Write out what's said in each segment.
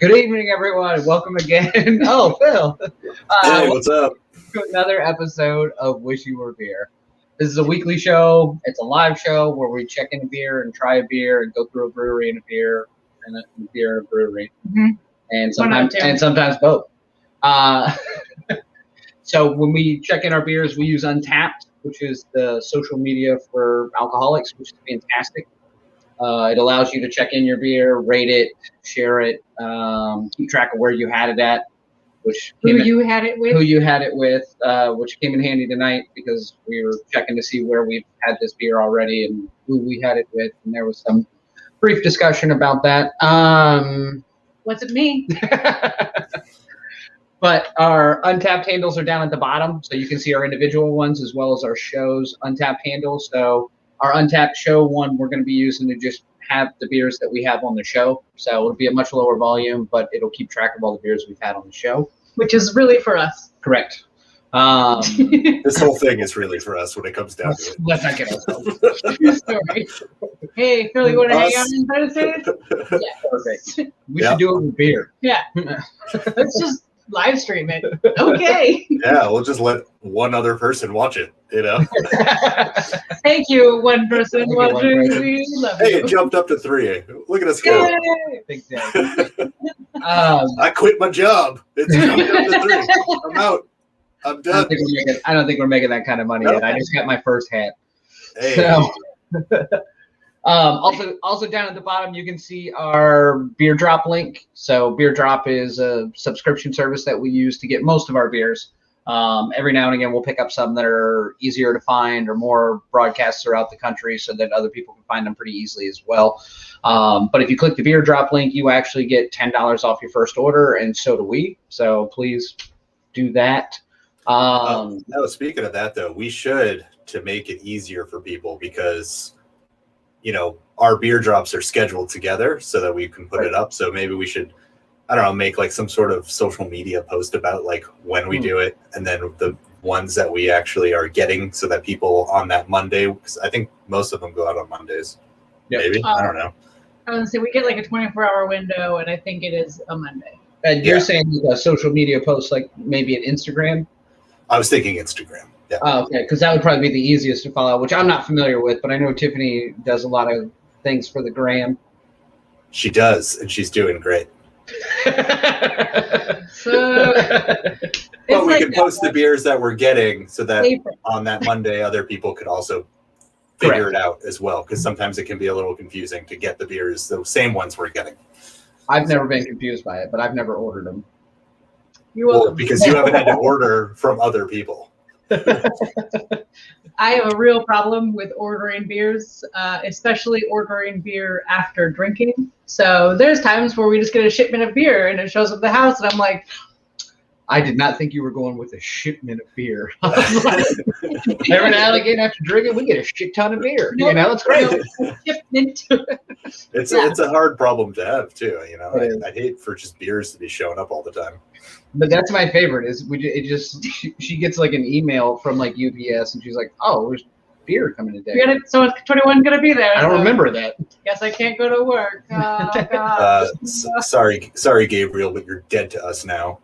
Good evening, everyone. Welcome again. Oh, Phil. Hey, what's up? To another episode of Wish You Were Beer. This is a weekly show. It's a live show where we check in a beer and try a beer and go through a brewery and a beer and a beer and a brewery. Mm-hmm. And sometimes both. So when we check in our beers, we use Untappd, which is the social media for alcoholics, which is fantastic. It allows you to check in your beer, rate it, share it, keep track of where you had it at, who you had it with, which came in handy tonight because we were checking to see where we've had this beer already and who we had it with, and there was some brief discussion about that. Wasn't me. But our Untappd handles are down at the bottom, so you can see our individual ones as well as our show's Untappd handles. So our Untappd show one, we're going to be using to just have the beers that we have on the show. So it'll be a much lower volume, but it'll keep track of all the beers we've had on the show. Which is really for us. Correct. This whole thing is really for us when it comes down to it. Let's not get ourselves. Story. Hey, Phil, you want to hang out and try to say it? Yeah, perfect. We should do it with beer. Yeah. Let's just live stream it. Okay. Yeah, we'll just let one other person watch it, you know? Thank you, one person watching. We love Hey, you. it jumped up to 3. Look at us go. Yay! Big day. I quit my job. It's jumped up to 3. I'm out. I'm done. I don't think we're making that kind of money yet. I just got my first hat. Hey. So, also down at the bottom, you can see our Beer Drop link. So Beer Drop is a subscription service that we use to get most of our beers. Every now and again, we'll pick up some that are easier to find or more broadcasts throughout the country so that other people can find them pretty easily as well. But if you click the Beer Drop link, you actually get $10 off your first order, and so do we. So please do that. No, speaking of that, though, we should, to make it easier for people, because you know, our beer drops are scheduled together so that we can put it up. So maybe we should, I don't know, make like some sort of social media post about like when we do it, and then the ones that we actually are getting, so that people on that Monday, because I think most of them go out on Mondays. Yep. Maybe. I don't know. I was going to say, we get like a 24-hour window, and I think it is a Monday. And you're saying a social media post, like maybe an Instagram? I was thinking Instagram. Yeah. Oh, okay, because that would probably be the easiest to follow, which I'm not familiar with, but I know Tiffany does a lot of things for the gram. She does, and she's doing great. So, but we can post the beers that we're getting so that on that Monday, other people could also figure it out as well, because sometimes it can be a little confusing to get the beers, the same ones we're getting. I've never been confused by it, but I've never ordered them. Well, because you haven't had to order from other people. I have a real problem with ordering beers, especially ordering beer after drinking. So there's times where we just get a shipment of beer and it shows up at the house, and I'm like, I did not think you were going with a shipment of beer. Every now and again after drinking, we get a shit ton of beer. Nope, you know, it's crazy. Shipment. It's a hard problem to have too. You know, I hate for just beers to be showing up all the time. But that's my favorite. She gets like an email from like UPS, and she's like, "Oh, there's beer coming today." So 21 gonna be there. I don't remember that. Guess I can't go to work. Oh, God. Sorry, Gabriel, but you're dead to us now.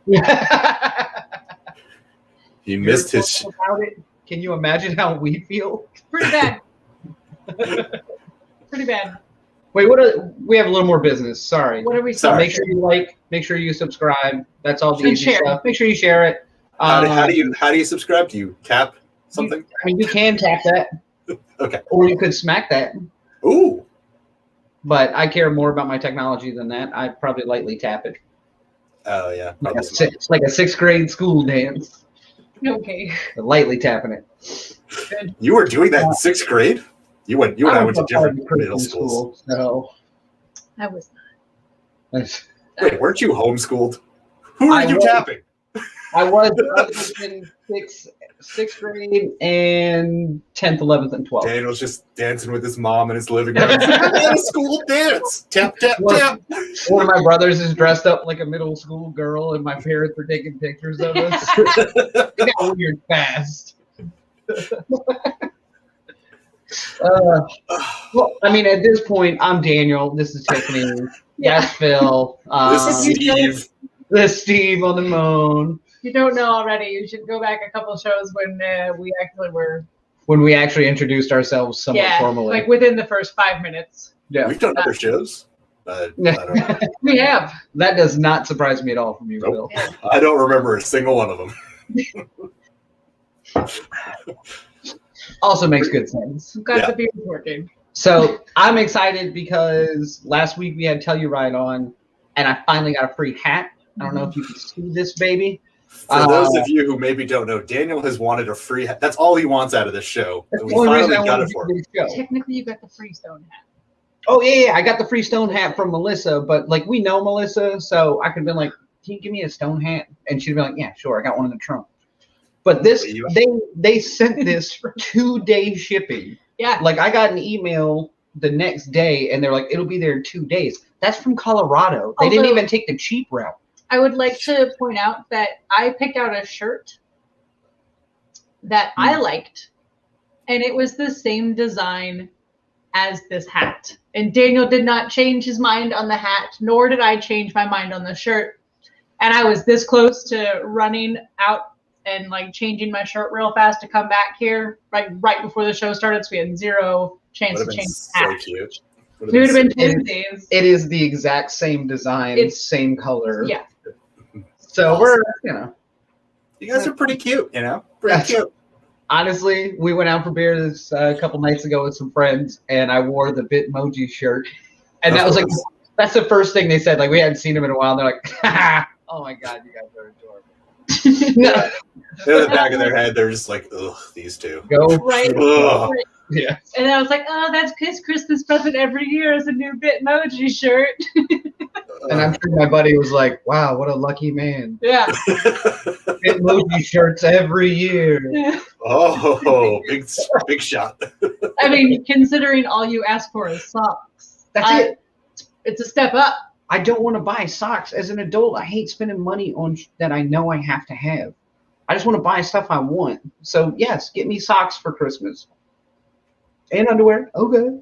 You missed his. Can you imagine how we feel? Pretty bad. Pretty bad. Wait, we have a little more business. Sorry. What are we? So make sure you like, make sure you subscribe. That's all the easy stuff. Make sure you share it. How do you subscribe? Do you tap something? You can tap that. Okay. Or you could smack that. Ooh. But I care more about my technology than that. I'd probably lightly tap it. Oh yeah. It's like a 6th grade school dance. Okay. Lightly tapping it. Good. You were doing that in 6th grade? You and I went to different middle schools. So I was not. Wait, weren't you homeschooled? Who are you tapping? I was in 6th grade and 10th, 11th, and 12th. Daniel's just dancing with his mom in his living room. Middle school dance. Tap, tap, tap. One of my brothers is dressed up like a middle school girl, and my parents are taking pictures of us. It got weird fast. Well, I mean, at this point, I'm Daniel. This is Tiffany. Yeah. That's Phil. This is Steve. This Steve on the moon. If you don't know already, you should go back a couple shows when we actually introduced ourselves somewhat formally. like within the first 5 minutes. Yeah. We've done other shows. I don't know. We have. That does not surprise me at all from you, Nope. Phil. I don't remember a single one of them. Also makes good sense. We've got Yeah. the beers working. So I'm excited because last week we had Telluride on, and I finally got a free hat. I don't know if you can see this, baby. For those of you who maybe don't know, Daniel has wanted a free hat. That's all he wants out of this show. That's And the we only reason finally I got wanted it for to him. do this show. Technically, you got the Freestone hat. Oh yeah, I got the free stone hat from Melissa, but like we know Melissa, so I could have been like, "Can you give me a stone hat?" And she'd be like, "Yeah, sure, I got one in the trunk." But this, they sent this 2-day shipping. Yeah. Like I got an email the next day, and they're like, "It'll be there in 2 days." That's from Colorado. They didn't Also- even take the cheap route. I would like to point out that I picked out a shirt that I liked, and it was the same design as this hat. And Daniel did not change his mind on the hat, nor did I change my mind on the shirt. And I was this close to running out and like changing my shirt real fast to come back here right before the show started, so we had zero chance Would to have been change the so hat. cute. It would have been It- Tuesdays. It is the exact same design, It's- same color. Yeah. So Awesome. we're, you know, You guys are pretty cute, you know? Pretty Yes. cute. honestly, we went out for beers a couple nights ago with some friends, and I wore the Bitmoji shirt, and Of that was like, course. that's the first thing they said. Like we hadn't seen them in a while. And they're like, "Oh my god, you guys are adorable." No, In the back of their head, they're just like, ugh, these two. go Right. Ugh. Yeah. And I was like, oh, that's his Christmas present every year is a new Bitmoji shirt. And I'm sure my buddy was like, "Wow, what a lucky man! Yeah. Bitmoji shirts every year." Oh, big shot. I mean, considering all you ask for is socks. That's it. It's a step up. I don't want to buy socks as an adult. I hate spending money on that I know I have to have. I just want to buy stuff I want. So yes, get me socks for Christmas and underwear. Okay.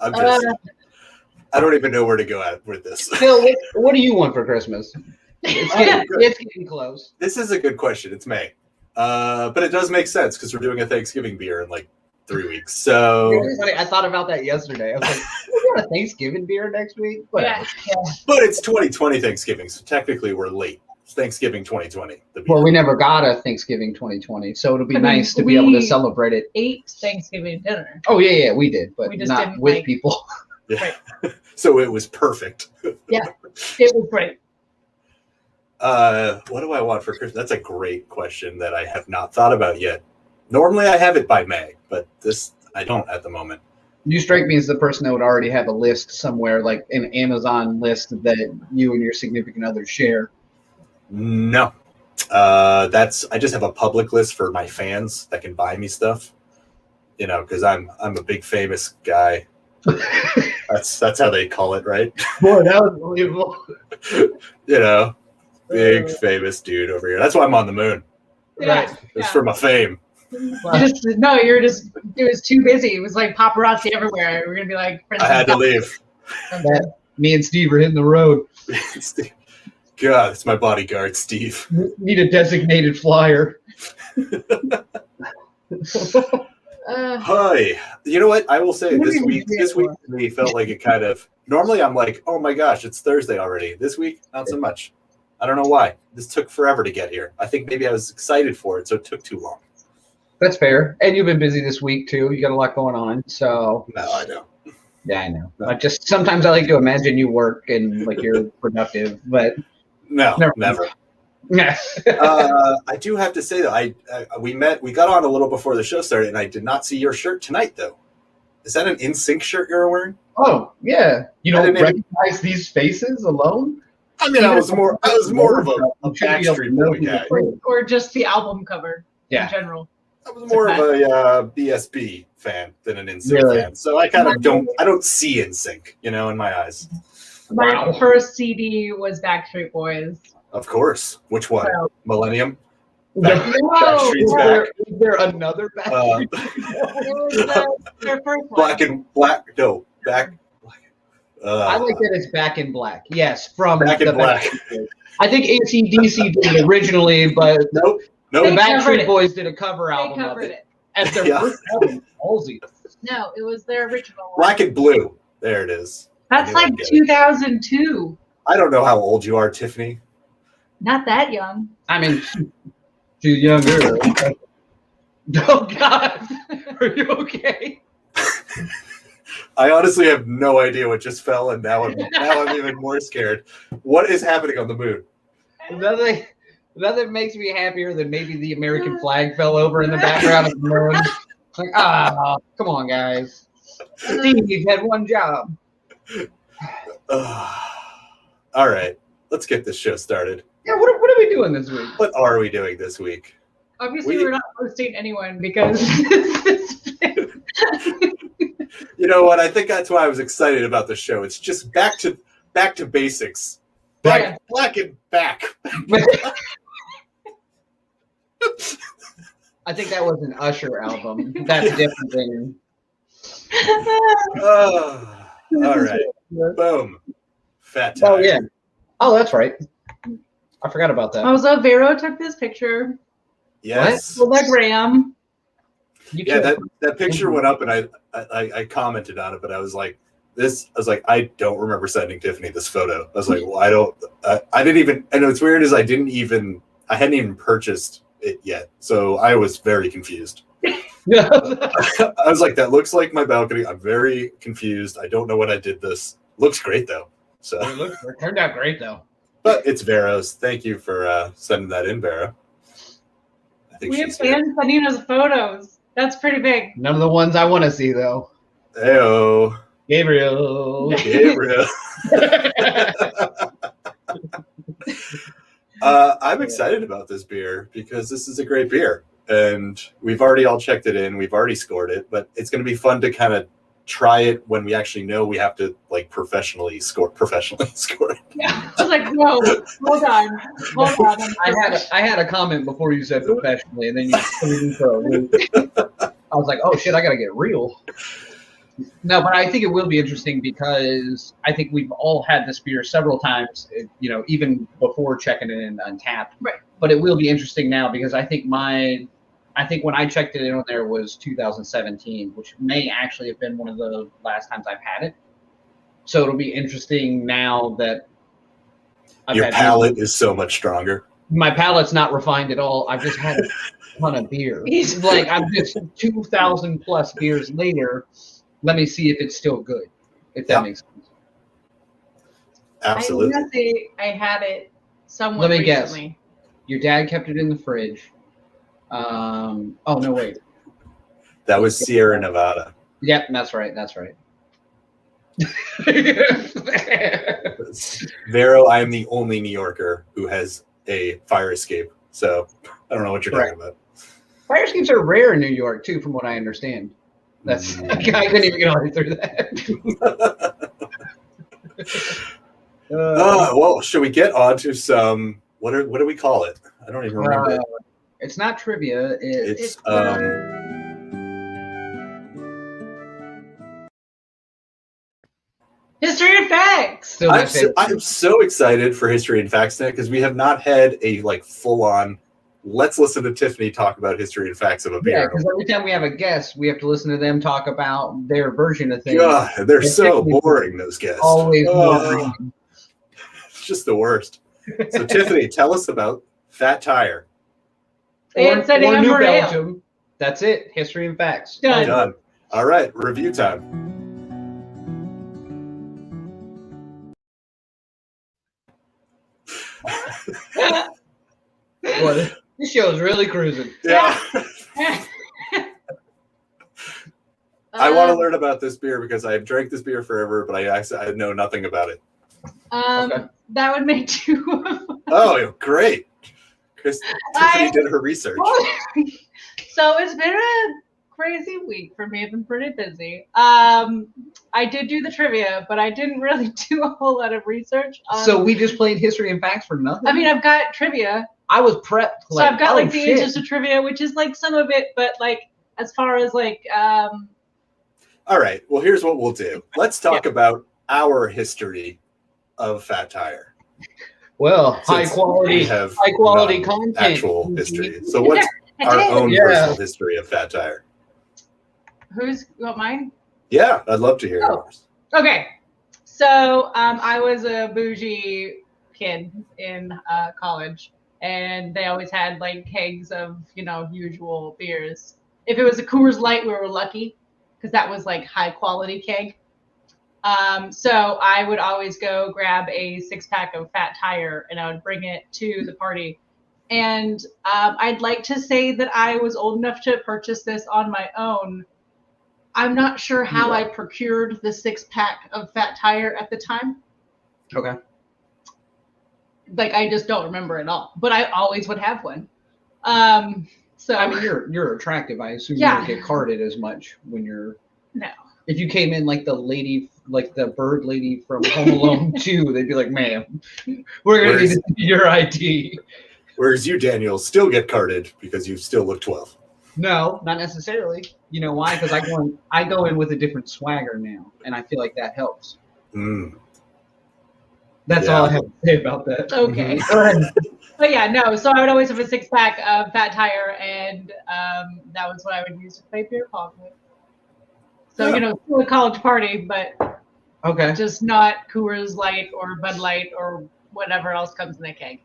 I'm just, I don't even know where to go at with this. Phil, what do you want for Christmas? It's getting close. This is a good question. It's May. But it does make sense because we're doing a Thanksgiving beer in like 3 weeks. So, It's funny, I thought about that yesterday. I was like, we're doing a Thanksgiving beer next week. Yeah. but it's 2020 Thanksgiving, so technically we're late. It's Thanksgiving 2020. The beer. Well, we never got a Thanksgiving 2020, so it'll be I mean, nice to be able to we- celebrate it. Ate Thanksgiving dinner. Oh yeah, we did, but We just not didn't, with like- people. Yeah. So it was perfect. It was great. What do I want for Christmas? That's a great question that I have not thought about yet. Normally I have it by May, but this I don't at the moment. You strike me as the person that would already have a list somewhere, like an Amazon list that you and your significant other share. No. I just have a public list for my fans that can buy me stuff. You know, because I'm a big famous guy. That's how they call it, right? Boy, that was unbelievable. You know, big famous dude over here. That's why I'm on the moon. Yeah. It's Yeah. for my fame. It was too busy. It was like paparazzi everywhere. We're gonna be like, I had to leave. Me and Steve are hitting the road. God, it's my bodyguard, Steve. Need a designated flyer. Hi. You know what? I will say What this do week you to me felt like it kind of normally I'm like, oh my gosh, it's Thursday already. This week, not so much. I don't know why. This took forever to get here. I think maybe I was excited for it, so it took too long. That's fair. And you've been busy this week too. You got a lot going on. So No, I don't. yeah, I know. I just sometimes I like to imagine you work and like you're productive, but No, never. yeah. I do have to say though, we got on a little before the show started, and I did not see your shirt tonight though. Is that an InSync shirt you're wearing? Oh yeah. You I don't didn't even- recognize these faces alone? I mean, I was more of a You should be able to Backstreet know Boy who guy. the- or just the album cover Yeah. in general. I was more of a BSB fan than an InSync Really? fan, so I kind of don't see InSync, you know, in my eyes. My first CD was Backstreet Boys. Of course. Which one? So, Millennium? Backstreet's back. Is there another Backstreet? It was their first one. Black and black. No, back. I like that it's Back in Black. Yes, from Back in the Black. Backstreet Boys. I think AC/DC did it originally, but Nope. the They covered Backstreet it. Boys did a cover They album of covered it. it. As their Yeah. first album, ballsy. No, it was their original one. Black and blue. There it is. That's I knew I'd like get it. 2002. I don't know how old you are, Tiffany. Not that young. I mean, too young girl. Oh God, are you okay? I honestly have no idea what just fell, and now I'm even more scared. What is happening on the moon? Nothing makes me happier than maybe the American flag fell over in the background of the moon. It's like, come on, guys. Steve had one job. All right, let's get this show started. Yeah, what are we doing this week? What are we doing this week? Obviously, we're not hosting anyone because You know what? I think that's why I was excited about the show. It's just back to basics. Black and back. I think that was an Usher album. That's different than. All right. Boom. Fat time. Oh yeah. Oh, that's right. I forgot about that. Also, Vero took this picture. Yes. With like Graham. Yeah, that picture went up, and I commented on it, but I was like, I don't remember sending Tiffany this photo. I was like, well, I didn't even, and what's weird is I hadn't even purchased it yet, so I was very confused. Yeah. I was like, that looks like my balcony. I'm very confused. I don't know when I did this. Looks great though. So It turned out great though. but it's Vero's. Thank you for sending that in, Vero. I think We have she's here. fans sending us photos. That's pretty big. None of the ones I want to see though. Heyo. Gabriel. Gabriel. I'm excited about this beer because this is a great beer, and we've already all checked it in. We've already scored it, but it's going to be fun to kind of try it when we actually know we have to like professionally score it. Yeah. I was like, whoa, hold on. I had a comment before you said professionally, and then you threw me for a loop. I was like, oh shit, I gotta get real. No, but I think it will be interesting because I think we've all had this beer several times, even before checking it in Untappd. Right. But it will be interesting now because I think when I checked it in on there was 2017, which may actually have been one of the last times I've had it. So it'll be interesting now that Your palate is so much stronger. My palate's not refined at all. I've just had a ton of beer. Like I'm just 2,000 plus beers later. Let me see if it's still good. If that makes sense. Absolutely. I want to say I had it somewhat Let me recently. guess. Your dad kept it in the fridge. Oh no, wait. That was Sierra Nevada. Yep, that's right. Vero, I am the only New Yorker who has a fire escape. So I don't know what you're talking about. Fire escapes are rare in New York too, from what I understand. That's I couldn't even get all the way through that. Well, should we get on to some? What do we call it? I don't even remember. It's not trivia. It's History and facts. still my favorite. I'm so excited for History and Facts Net because we have not had a like full on. Let's listen to Tiffany talk about history and facts of a beer. Yeah, because every time we have a guest, we have to listen to them talk about their version of things. God, they're And so Tiffany's boring. Those guests. Always It's just the worst. So Tiffany, tell us about Fat Tire. It's an or New amber ale. Belgium. That's it. History and facts. Done. Done. All right, review time. What? This show is really cruising. Yeah. I want to Um, learn about this beer because I've drank this beer forever, but I know nothing about it. Okay. That would make two. Oh, great. Tiffany did her research. So it's been a crazy week for me. I've been pretty busy. I did do the trivia, but I didn't really do a whole lot of research. So we just played history and facts for nothing. I mean, I've got trivia. I was prepped. So I've got like the shit. answers to trivia, which is like some of it, but like as far as like All right. Well, here's what we'll do. Let's talk about our history of Fat Tire. Well, Since high quality content. Actual history. So what's our own personal history of Fat Tire? Who's got mine? Yeah, I'd love to hear yours. Okay. So I was a bougie kid in college, and they always had like kegs of, usual beers. If it was a Coors Light, we were lucky because that was like high quality keg. So I would always go grab a 6-pack of Fat Tire and I would bring it to the party. And I'd like to say that I was old enough to purchase this on my own. I'm not sure how I procured the 6-pack of Fat Tire at the time. Okay. Like, I just don't remember at all. But I always would have one. So I mean, you're attractive. I assume you don't get carded as much when you're. No. If you came in like the lady, like the bird lady from Home Alone 2, they'd be like, "Ma'am, we're gonna need your ID." Whereas you, Daniel, still get carded because you still look 12. No, not necessarily. You know why? Because I go in with a different swagger now, and I feel like that helps. That's all I have to say about that. Okay. But yeah, no. So I would always have a 6-pack of Fat Tire, and that was what I would use to play beer pong with. So still a college party, but just not Coors Light or Bud Light or whatever else comes in the keg.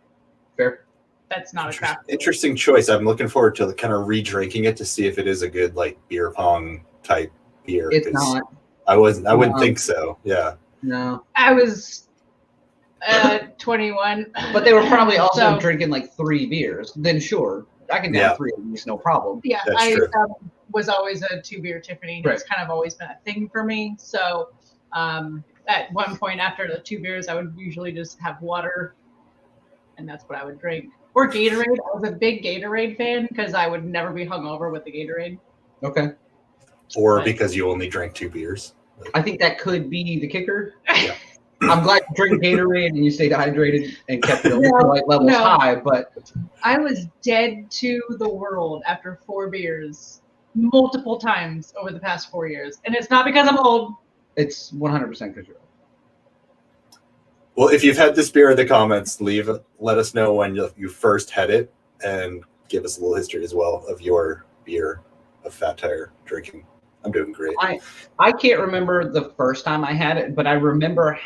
Fair. That's not a craft. Interesting choice. I'm looking forward to kind of re-drinking it to see if it is a good like beer pong type beer. It's not. I wouldn't think so. Yeah. No. I was 21. But they were probably also drinking like 3 beers. Then sure, I can down 3 of these, no problem. Yeah, I was always a 2-beer Tiffany. Right. It's kind of always been a thing for me. So at one point after the 2 beers, I would usually just have water, and that's what I would drink. Or Gatorade. I was a big Gatorade fan because I would never be hungover with the Gatorade. Okay. Or because you only drank 2 beers. I think that could be the kicker. Yeah. I'm glad you drink Gatorade and you stayed hydrated and kept your electrolyte levels high, but I was dead to the world after 4 beers multiple times over the past 4 years. And it's not because I'm old. It's 100% because you're old. Well, if you've had this beer in the comments, let us know when you first had it and give us a little history as well of your beer of Fat Tire drinking. I'm doing great. I can't remember the first time I had it, but I remember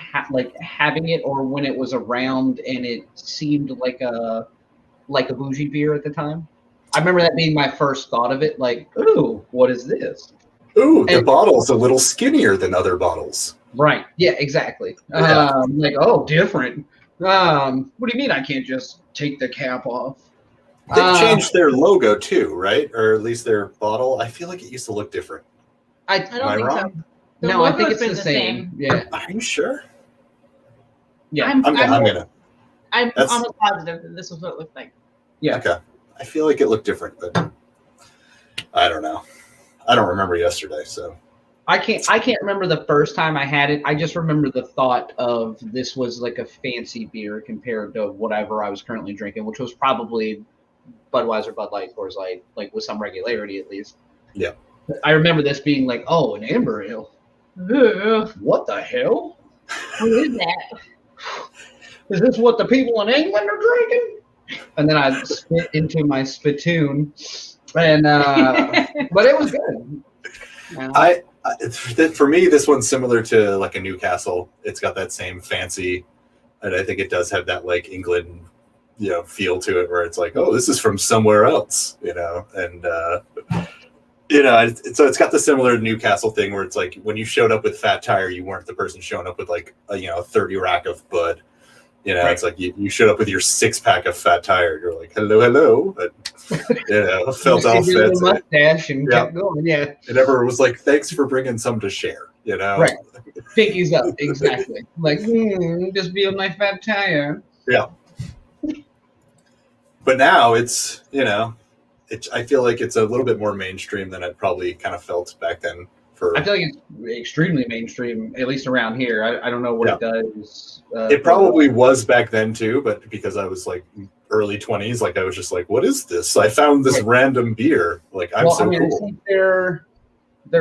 having it or when it was around and it seemed like a bougie beer at the time. I remember that being my first thought of it, like, ooh, what is this? Ooh, the bottle's a little skinnier than other bottles. Right. Yeah, exactly. Yeah. Like, oh, different. What do you mean I can't just take the cap off? They changed their logo too, right? Or at least their bottle. I feel like it used to look different. I don't think so. No, I think it's the same. Yeah. Are you sure? Yeah. I'm gonna. I'm almost positive that this was what it looked like. Yeah. Okay. I feel like it looked different, but I don't know. I don't remember yesterday, so. I can't remember the first time I had it. I just remember the thought of this was like a fancy beer compared to whatever I was currently drinking, which was probably Budweiser, Bud Light, Coors Light, like with some regularity at least. Yeah. I remember this being like, oh, an amber ale. Ugh. What the hell? What is that? Is this what the people in England are drinking? And then I spit into my spittoon, and but it was good. For me, this one's similar to like a Newcastle. It's got that same fancy, and I think it does have that like England, feel to it, where it's like, oh, this is from somewhere else, and so it's got the similar Newcastle thing where it's like when you showed up with Fat Tire, you weren't the person showing up with like a 30 rack of Bud. Right. It's like you showed up with your 6-pack of Fat Tire. You're like, hello, but felt all fancy. Mustache and kept going. Yeah, it never was like, thanks for bringing some to share. Right. Pinkies up, exactly. Like, just be on my Fat Tire. Yeah. But now it's I feel like it's a little bit more mainstream than I probably kind of felt back then. I feel like it's extremely mainstream, at least around here. I don't know what it does. It probably was back then too, but because I was like early 20s. Like I was just like, what is this? I found this random beer. Like I'm so cool. I think they're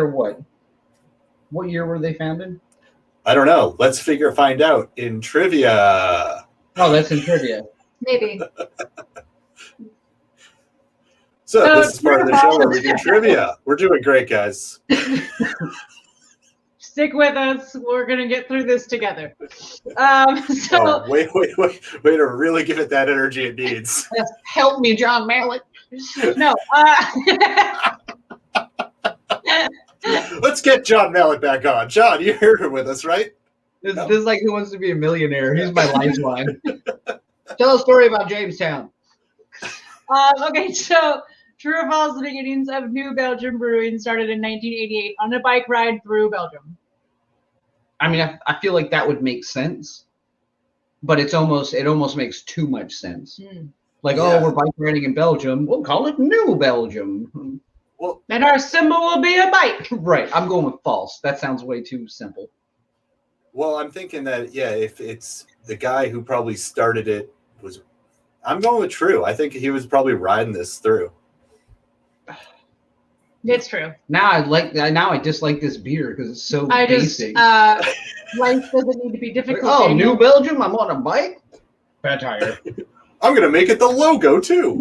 what? What year were they founded? I don't know. Let's find out in trivia. Oh, that's in trivia. Maybe. So this is part of the show where we do trivia. We're doing great, guys. Stick with us. We're gonna get through this together. Wait to really give it that energy it needs. Help me, John Mallet. No. Let's get John Mallet back on. John, you're here with us, right? This is like Who Wants to Be a Millionaire. He's my lifeline. Tell a story about Jamestown. Okay, so true or false, the beginnings of New Belgium Brewing started in 1988 on a bike ride through Belgium. I mean, I feel like that would make sense, but it almost makes too much sense. Like, we're bike riding in Belgium. We'll call it New Belgium. Well, and our symbol will be a bike. Right. I'm going with false. That sounds way too simple. Well, I'm thinking that, if it's the guy who probably started it I'm going with true. I think he was probably riding this through. It's true. Now I dislike this beer because it's so basic. Life doesn't need to be difficult. Like, New Belgium, I'm on a bike? Bad tire. I'm going to make it the logo, too.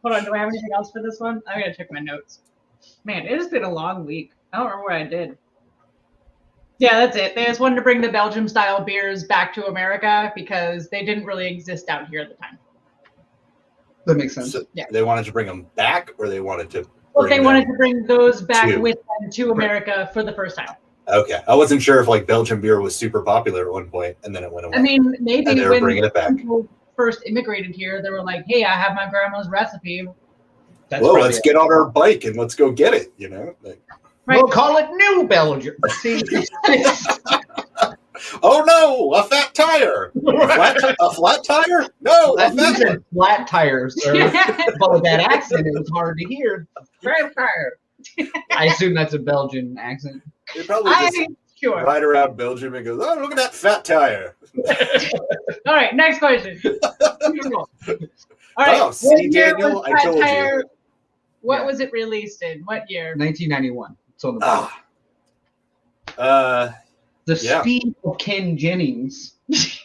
Hold on, do I have anything else for this one? I gotta check my notes. Man, it has been a long week. I don't remember what I did. Yeah, that's it. They just wanted to bring the Belgium-style beers back to America because they didn't really exist out here at the time. That makes sense. So they wanted to bring them back, or they wanted to? Wanted to bring those back with them to America for the first time. Okay, I wasn't sure if like Belgian beer was super popular at one point, and then it went away. I mean, maybe and they were bringing it back. People first immigrated here, they were like, "Hey, I have my grandma's recipe." Let's get on our bike and let's go get it. Like, right. We'll call it New Belgium. See. Oh no, a fat tire! A flat tire? No, a fat one. Flat tires, sir. But with that accent, it was hard to hear. Flat tire. I assume that's a Belgian accent. They probably just ride around Belgium and goes, "Oh, look at that fat tire." All right, next question. All right. See, Daniel, I told you. What was it released in? What year? 1991. It's on the book. The Speed of Ken Jennings. That's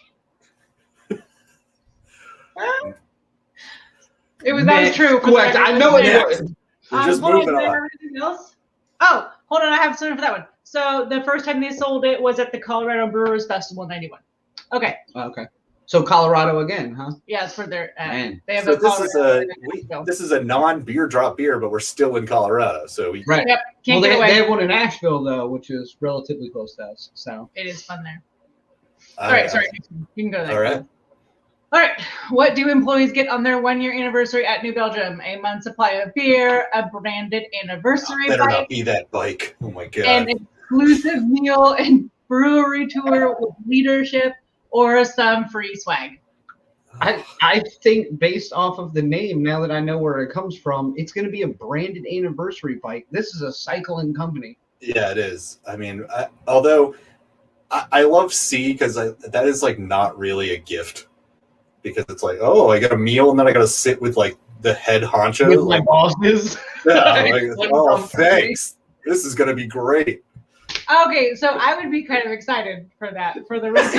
true. Correct. I know it was. We're just moving on. Everything else? Oh, hold on. I have something for that one. So the first time they sold it was at the Colorado Brewers Festival in 91. Okay. Okay. So Colorado again, huh? Yeah, it's for their. Man. They have so this is a non-beer drop beer, but we're still in Colorado. So right. Yep. They have one in Asheville though, which is relatively close to us. So it is fun there. All right, sorry. You can go there. All right. What do employees get on their 1-year anniversary at New Belgium? A month's supply of beer, a branded anniversary better bike, not be that bike. Oh my god. an exclusive meal and brewery tour with leadership, or some free swag. I think based off of the name, now that I know where it comes from, it's going to be a branded anniversary bike. This is a cycling company. Yeah, it is. I mean, although I love C because that is like not really a gift, because it's like, oh, I got a meal and then I got to sit with like the head honcho. With my bosses. Yeah, thanks. This is going to be great. Okay, so I would be kind of excited for that, for the rest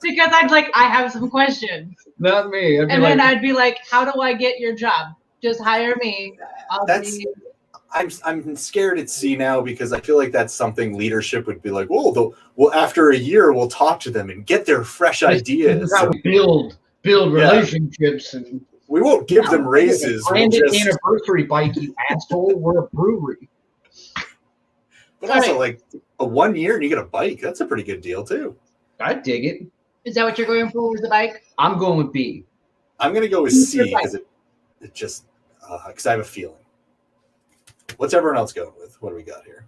because I have some questions. Not me. I'd be like, how do I get your job? Just hire me. I'm scared at C now because I feel like that's something leadership would be like, well, after a year we'll talk to them and get their fresh ideas. This is how we build relationships, and we won't give them raises. Branded anniversary bike, you asshole. We're a brewery. But also, like, a 1 year and you get a bike, that's a pretty good deal, too. I dig it. Is that what you're going for with the bike? I'm going with B. I'm going to go with C because it just, because I have a feeling. What's everyone else going with? What do we got here?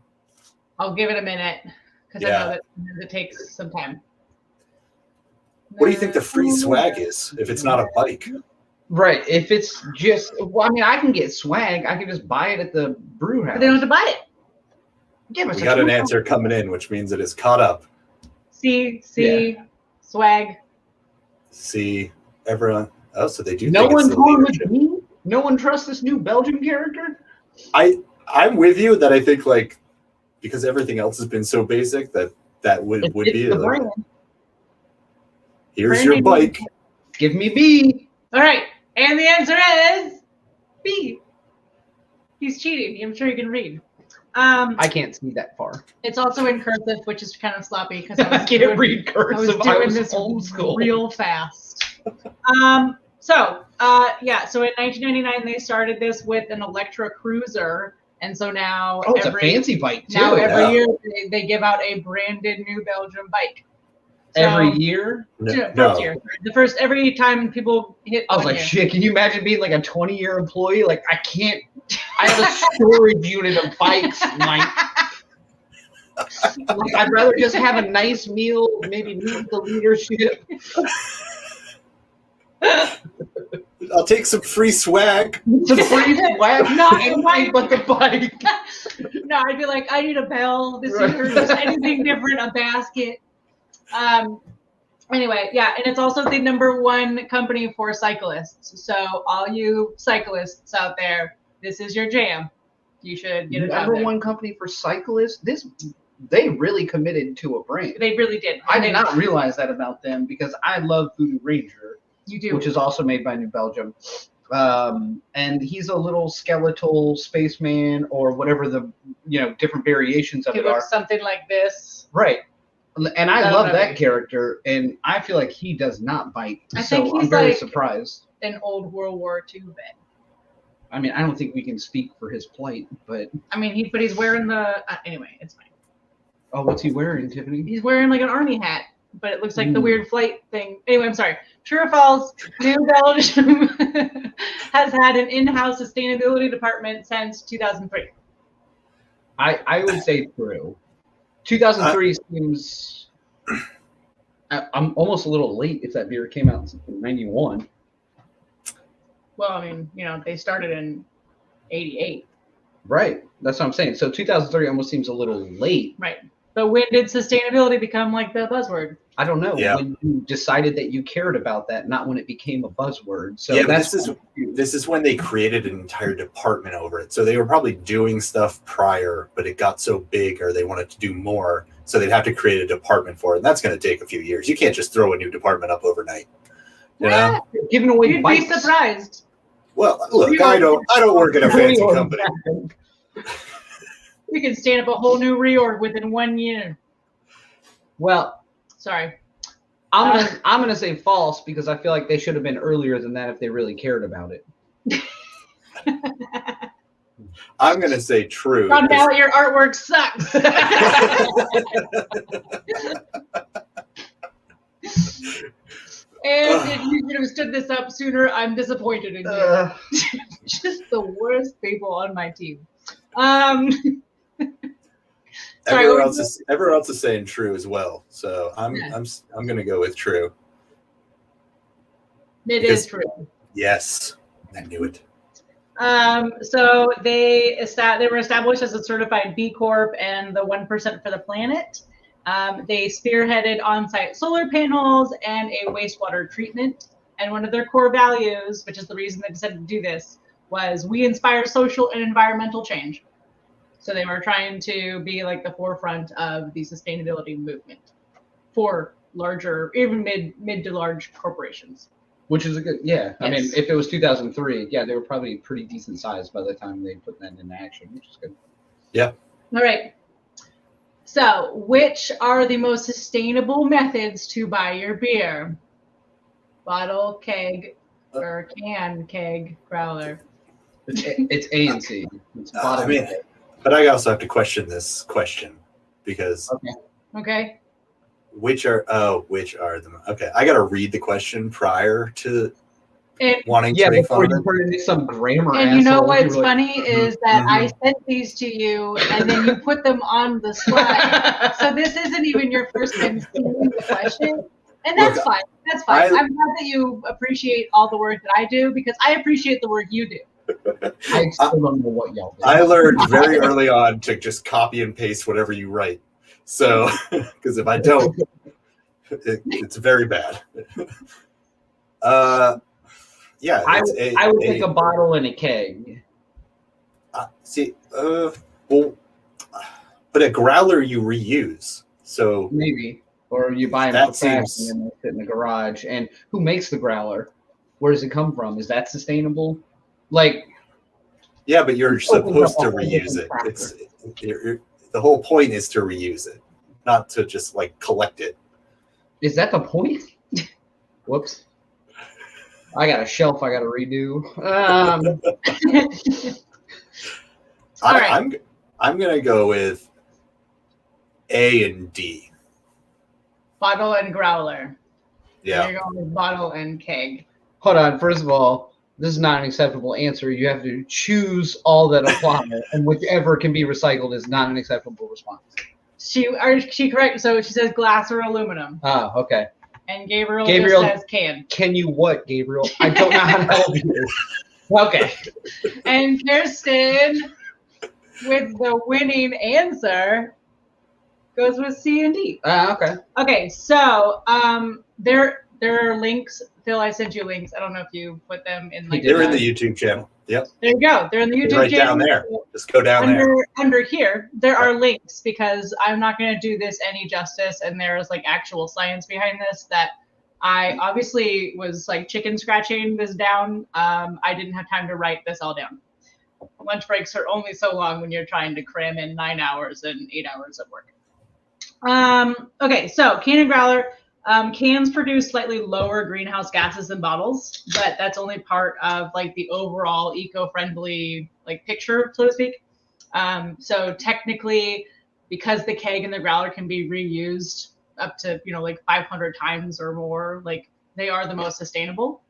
I'll give it a minute because I know that it takes some time. What do you think the free swag is if it's not a bike? Right. If it's just, I mean, I can get swag. I can just buy it at the brew house. But they don't have to buy it. We got an answer coming in, which means it is caught up. See. Yeah. Swag. See, everyone. Oh, so they do. No think it's one the told leadership. me. No one trusts this new Belgium character. I'm with you that I think like because everything else has been so basic that would It's be the like, brand. here's your bike. Give me B. All right, and the answer is B. He's cheating. I'm sure you can read. I can't see that far. It's also in cursive, which is kind of sloppy because I can't read I was cursive. doing this homeschooled. real fast. So in 1999 they started this with an Electra Cruiser, and so now Oh, it's a fancy bike too. now every Yeah. year they give out a branded new Belgium bike. So, Every year. first year. The first every time people hit. I was one like, year. shit, can you imagine being like a 20-year employee? Like, I can't. I have a storage unit of bikes. Like, I'd rather just have a nice meal, maybe meet the leadership. I'll take some free swag. Some free swag, Not anything but the bike. No, I'd be like, I need a bell this Right. year, just anything different, a basket. Anyway, yeah, and it's also the #1 company for cyclists. So all you cyclists out there, this is your jam. You should get it out there. #1 company for cyclists. They really committed to a brand. They really did. I did not realize that about them because I love Voodoo Ranger, You do. which is also made by New Belgium. And he's a little skeletal spaceman or whatever the different variations of He it are. looks something like this. Right. And I I don't love know. that character, and I feel like he does not bite. I So think I'm he's very like- surprised. An old World War II vet. I mean, I don't think we can speak for his plight, but I mean, he's wearing the anyway. It's fine. oh, what's he wearing, Tiffany? He's wearing like an army hat, but it looks like the Ooh. weird flight thing. Anyway, I'm sorry. True or false? New Belgium has had an in-house sustainability department since 2003. I would say true. 2003 seems. I'm almost a little late if that beer came out in '91. Well, I mean, they started in '88, Right. That's what I'm saying. So 2003 almost seems a little late. right? But when did sustainability become like the buzzword? I don't know. Yeah. When you decided that you cared about that, not when it became a buzzword. So Yeah, but that's this is when they created an entire department over it. So they were probably doing stuff prior, but it got so big or they wanted to do more. So they'd have to create a department for it. And that's going to take a few years. You can't just throw a new department up overnight. You know? giving away You'd be bikes. surprised. Well, look, I don't work in a fancy company. We can stand up a whole new reorg within 1 year. Well, Sorry. I'm gonna say false because I feel like they should have been earlier than that if they really cared about it. I'm going to say true. Found out your artwork sucks. And if you should have stood this up sooner, I'm disappointed in you. Just the worst people on my team. Sorry, Everyone what else is saying true as well. So I'm going to go with true. It is true. Yes, I knew it. So they were established as a certified B Corp and the 1% for the planet. They spearheaded on-site solar panels and a wastewater treatment. And one of their core values, which is the reason they decided to do this, was we inspire social and environmental change. So they were trying to be like the forefront of the sustainability movement for larger, even mid to large corporations. Which is a good, yeah. I mean, Yes. if it was 2003, yeah, they were probably pretty decent size by the time they put that into action, which is good. Yeah. All right. So, which are the most sustainable methods to buy your beer? Bottle, keg, or can, keg, growler. It's A and C. It's I bottom. mean, but I also have to question this question because Okay. which are the okay? I got to read the question prior to And, wanting Yeah, to make before fun you of it. put it into some grammar. and you know asshole, what's were like, funny is that I sent these to you, and then you put them on the slide. So this isn't even your first time seeing the question. And that's Look, fine. That's fine. I- I'm glad that you appreciate all the work that I do because I appreciate the work you do. I still don't know what y'all did. I learned very early on to just copy and paste whatever you write. So, because if I don't, It's very bad. Yeah, I would pick a bottle and a keg. Well, but a growler you reuse, so maybe, or you buy them that for fashion seems. and they sit in the garage. And who makes the growler? Where does it come from? Is that sustainable? Like, Yeah, but you're it opens supposed up to a whole reuse different it. factor. The whole point is to reuse it, not to just like collect it. Is that the point? Whoops. I got a shelf I got to redo. All right. I'm gonna go with A and D. Bottle and growler. Yeah. You're going with bottle and keg. Hold on. First of all, this is not an acceptable answer. You have to choose all that apply, and whichever can be recycled is not an acceptable response. She correct? So she says glass or aluminum. Oh, okay. And Gabriel Gabriel just says can. Can you what, Gabriel? I don't know how to help you. Okay. And Kirsten, with the winning answer, goes with C and D. Okay. Okay, so there are links. Phil, I sent you links. I don't know if you put them in like. They're in the YouTube channel. Yep. There you go. They're in the YouTube right channel. Down there. Just go down there. Under here, there are links because I'm not going to do this any justice, and there is like actual science behind this that I obviously was like chicken scratching this down. I didn't have time to write this all down. Lunch breaks are only so long when you're trying to cram in 9 hours and 8 hours of work. Okay, so can and growler. Cans produce slightly lower greenhouse gases than bottles, but that's only part of like the overall eco-friendly like picture, so to speak. So technically, because the keg and the growler can be reused up to like 500 times or more, like they are the most sustainable.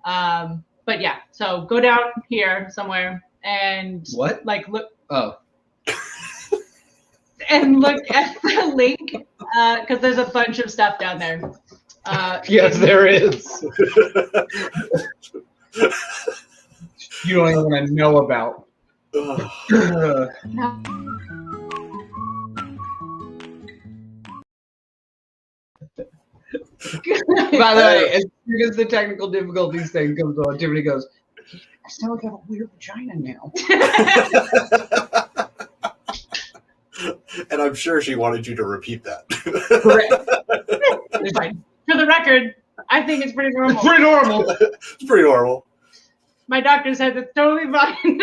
But yeah, so go down here somewhere and what? Like look. Oh. And look at the link because there's a bunch of stuff down there. Yes, there is. You don't even want to know about. By the way, as soon as the technical difficulties thing comes on, Tiffany goes, I sound like I have a weird vagina now. And I'm sure she wanted you to repeat that. Correct. It's fine. For the record, I think it's pretty normal. Pretty normal. It's pretty normal. My doctor said it's totally fine.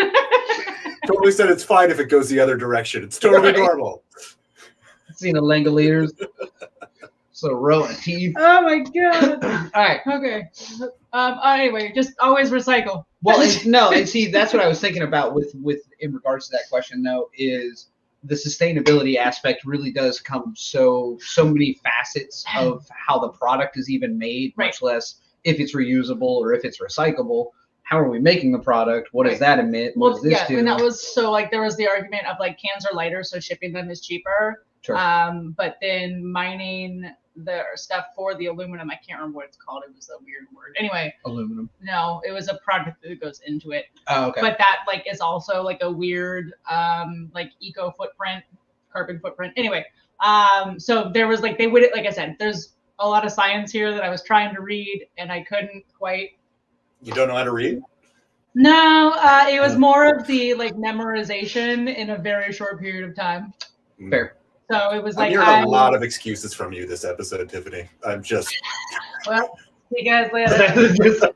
Totally said it's fine if it goes the other direction. It's totally normal. Seen a Langoliers. So row of teeth. Oh my god. All right. Okay. Anyway, just always recycle. Well, and see, that's what I was thinking about with in regards to that question though, is the sustainability aspect really does come so many facets of how the product is even made, much less if it's reusable or if it's recyclable. How are we making the product? What does that emit? What does this do? And that was so like there was the argument of like cans are lighter, so shipping them is cheaper. Sure. But then mining the stuff for the aluminum, I can't remember what it's called. It was a weird word. Anyway. Aluminum. No, it was a product that goes into it. Oh, okay. But that like is also like a weird like eco footprint, carbon footprint. Anyway, so there was like they would like I said, there's a lot of science here that I was trying to read and I couldn't quite. You don't know how to read? No, it was more of the like memorization in a very short period of time. Fair. So it was like I'm hearing a lot of excuses from you this episode, Tiffany. I'm just. Well, see you guys later.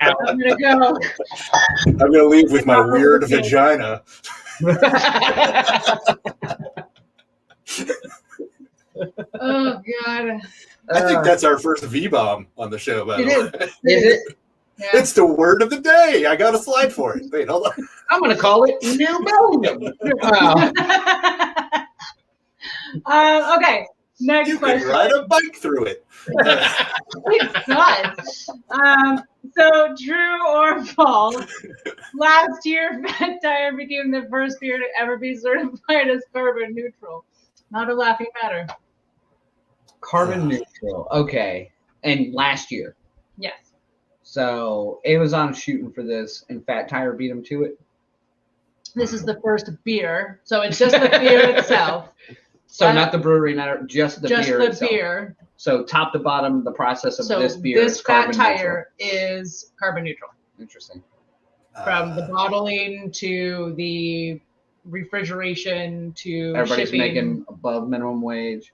I'm gonna go. I'm gonna leave with my weird vagina. Oh God. I think that's our first V-bomb on the show, by the way. Is it? Yeah. It's the word of the day. I got a slide for it. Wait, hold on. I'm going to call it New Belgium. Okay. Next You question. can ride a bike through it. It does. So true or false? Last year, Fat Tire became the first beer to ever be certified as carbon neutral. Not a laughing matter. Carbon neutral. Okay. And last year. Yes. So Amazon's shooting for this, and Fat Tire beat them to it. This is the first beer, so it's just the beer itself. So not the brewery, just the beer. Just the beer. So top to bottom, the process of this beer this is fat carbon tire is carbon neutral. Interesting. From the bottling to the refrigeration to everybody's shipping. making above minimum wage.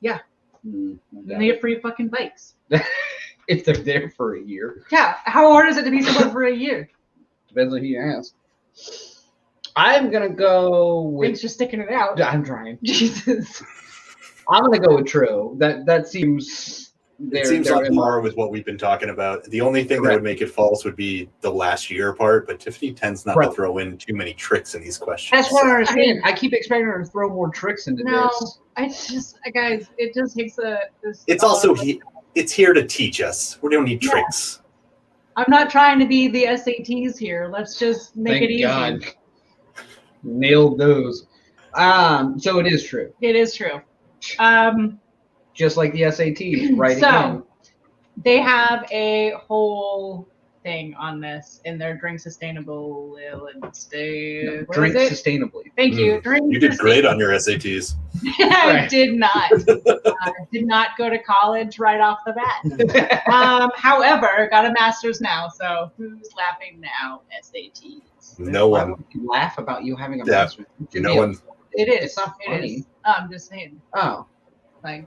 Yeah. No and they get free fucking bikes. If they're there for a year. Yeah. How hard is it to be someone for a year? Depends on who you ask. I'm gonna go with. Thanks for sticking it out. I'm trying. Jesus. I'm gonna go with true. That seems. It seems on par with what we've been talking about. The only thing that would make it false would be the last year part, but Tiffany tends not to throw in too many tricks in these questions. That's what I understand. I keep expecting her to throw more tricks into this. I just, guys, it just takes this. It's also it's here to teach us. We don't need tricks. I'm not trying to be the SATs here. Let's just make it easy. God. Nailed those. So it is true. It is true. Just like the SATs, right? So they have a whole thing on this in their drink sustainable and stay. Drink sustainably. Thank you. Drink. You did great on your SATs. I did not. I did not go to college right off the bat. However, got a master's now. So who's laughing now? SATs. No one. Why would you laugh about you having a master's. No one. It is. It's not funny. I'm just saying. Oh. Like,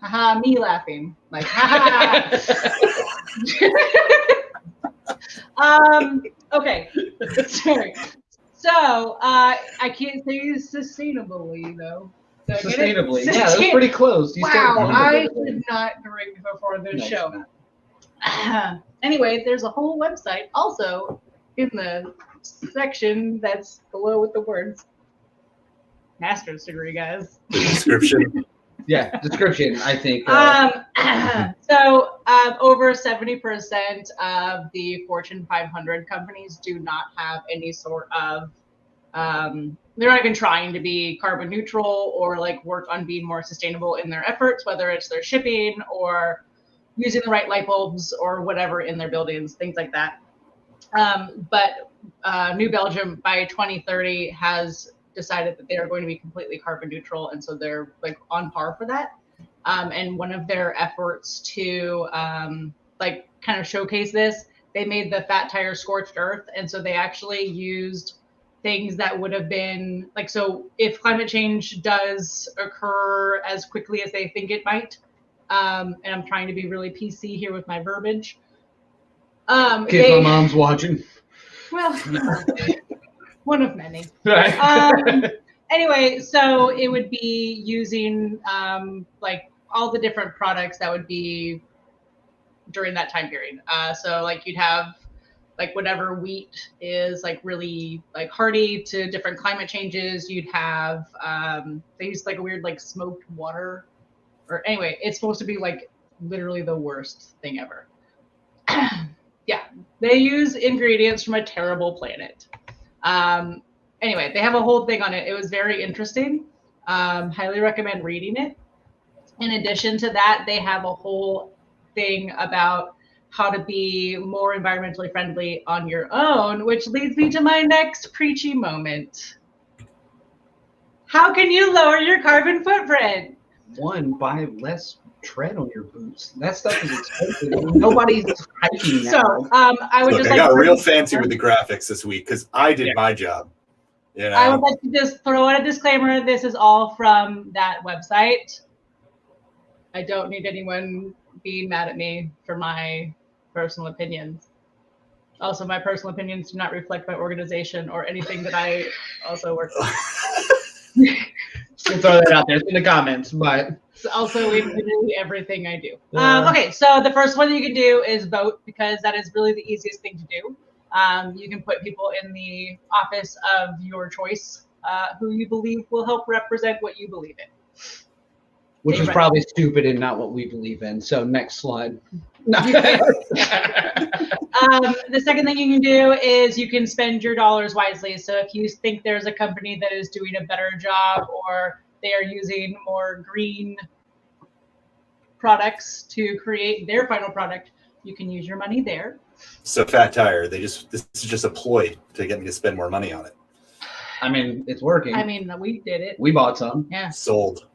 haha, me laughing. Like, haha. Okay. Sorry. So, I can't say sustainably, though. So sustainably. Yeah, that was pretty close. Wow, I did not drink before this show. Anyway, there's a whole website also in the section that's below with the words. Master's degree, guys. Description. Yeah, description, I think. So over 70% of the Fortune 500 companies do not have any sort of, they're not even trying to be carbon neutral or like work on being more sustainable in their efforts, whether it's their shipping or using the right light bulbs or whatever in their buildings, things like that. But New Belgium by 2030 has decided that they are going to be completely carbon neutral, and so they're like on par for that. And one of their efforts to like kind of showcase this, they made the fat tire scorched earth, and so they actually used things that would have been like, so if climate change does occur as quickly as they think it might, and I'm trying to be really PC here with my verbiage. Kid, my mom's watching. Well. One of many. Right. Anyway, so it would be using like all the different products that would be during that time period. So like you'd have like whatever wheat is like really like hardy to different climate changes. You'd have they use like a weird like smoked water, or anyway, it's supposed to be like literally the worst thing ever. Yeah, they use ingredients from a terrible planet. Anyway, they have a whole thing on it. It was very interesting. Highly recommend reading it. In addition to that, they have a whole thing about how to be more environmentally friendly on your own, which leads me to my next preachy moment. How can you lower your carbon footprint? One, buy less tread on your boots. That stuff is expensive. Nobody's hiking now. So, I would just I got real fancy with the graphics this week because I did my job. You know? I would like to just throw out a disclaimer. This is all from that website. I don't need anyone being mad at me for my personal opinions. Also, my personal opinions do not reflect my organization or anything that I also work with. We'll throw that out there in the comments, but it's also in literally everything I do. Okay, so the first one you can do is vote, because that is really the easiest thing to do. You can put people in the office of your choice who you believe will help represent what you believe in. Which is probably stupid and not what we believe in. So next slide. The second thing you can do is you can spend your dollars wisely. So if you think there's a company that is doing a better job, or they are using more green products to create their final product, you can use your money there. So Fat Tire, this is just a ploy to get me to spend more money on it. I mean, it's working. I mean, we did it. We bought some. Yeah. Sold.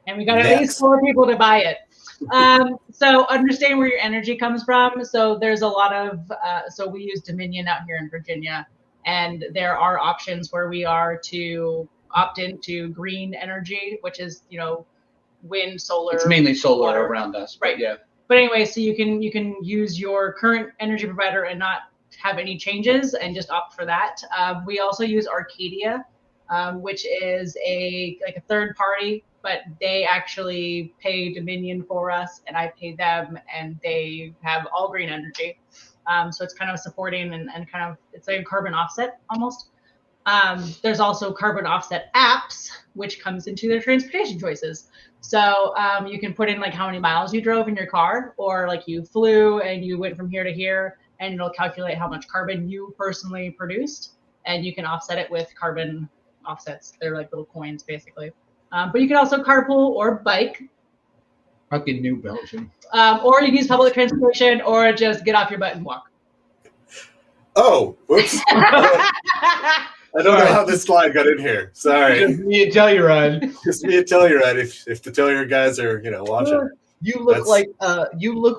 And we got at least 4 people to buy it. So understand where your energy comes from. So there's a lot of, so we use Dominion out here in Virginia, and there are options where we are to opt into green energy, which is, wind, solar. It's mainly solar water. around us. Right. Yeah. But anyway, so you can use your current energy provider and not have any changes and just opt for that. We also use Arcadia, which is a third party, but they actually pay Dominion for us, and I pay them, and they have all green energy. So it's kind of supporting and kind of, it's like a carbon offset almost. There's also carbon offset apps, which comes into their transportation choices. So you can put in like how many miles you drove in your car, or like you flew and you went from here to here, and it'll calculate how much carbon you personally produced, and you can offset it with carbon offsets. They're like little coins basically. But you can also carpool or bike. Fucking New Belgium. Or you can use public transportation, or just get off your butt and walk. Oh, whoops. I don't know how this slide got in here. Sorry. Just me and Telluride. Just me and Telluride. If the Telluride guys are, watching. You look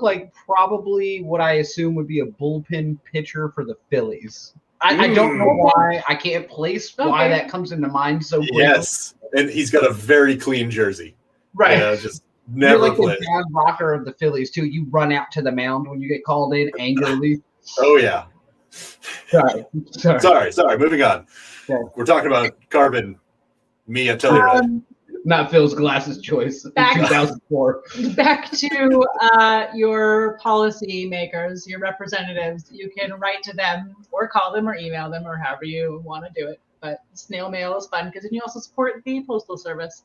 like probably what I assume would be a bullpen pitcher for the Phillies. I don't know why. I can't place why that comes into mind so quickly. Yes, and he's got a very clean jersey. Right. Just never You're like played. the John Rocker of the Phillies too. You run out to the mound when you get called in angrily. Oh yeah. Sorry. Moving on. Okay. We're talking about carbon. Me and Telluride. Not Phil's glasses choice. In 2004. Back to your policy makers, your representatives. You can write to them or call them or email them or however you want to do it. But snail mail is fun because then you also support the postal service.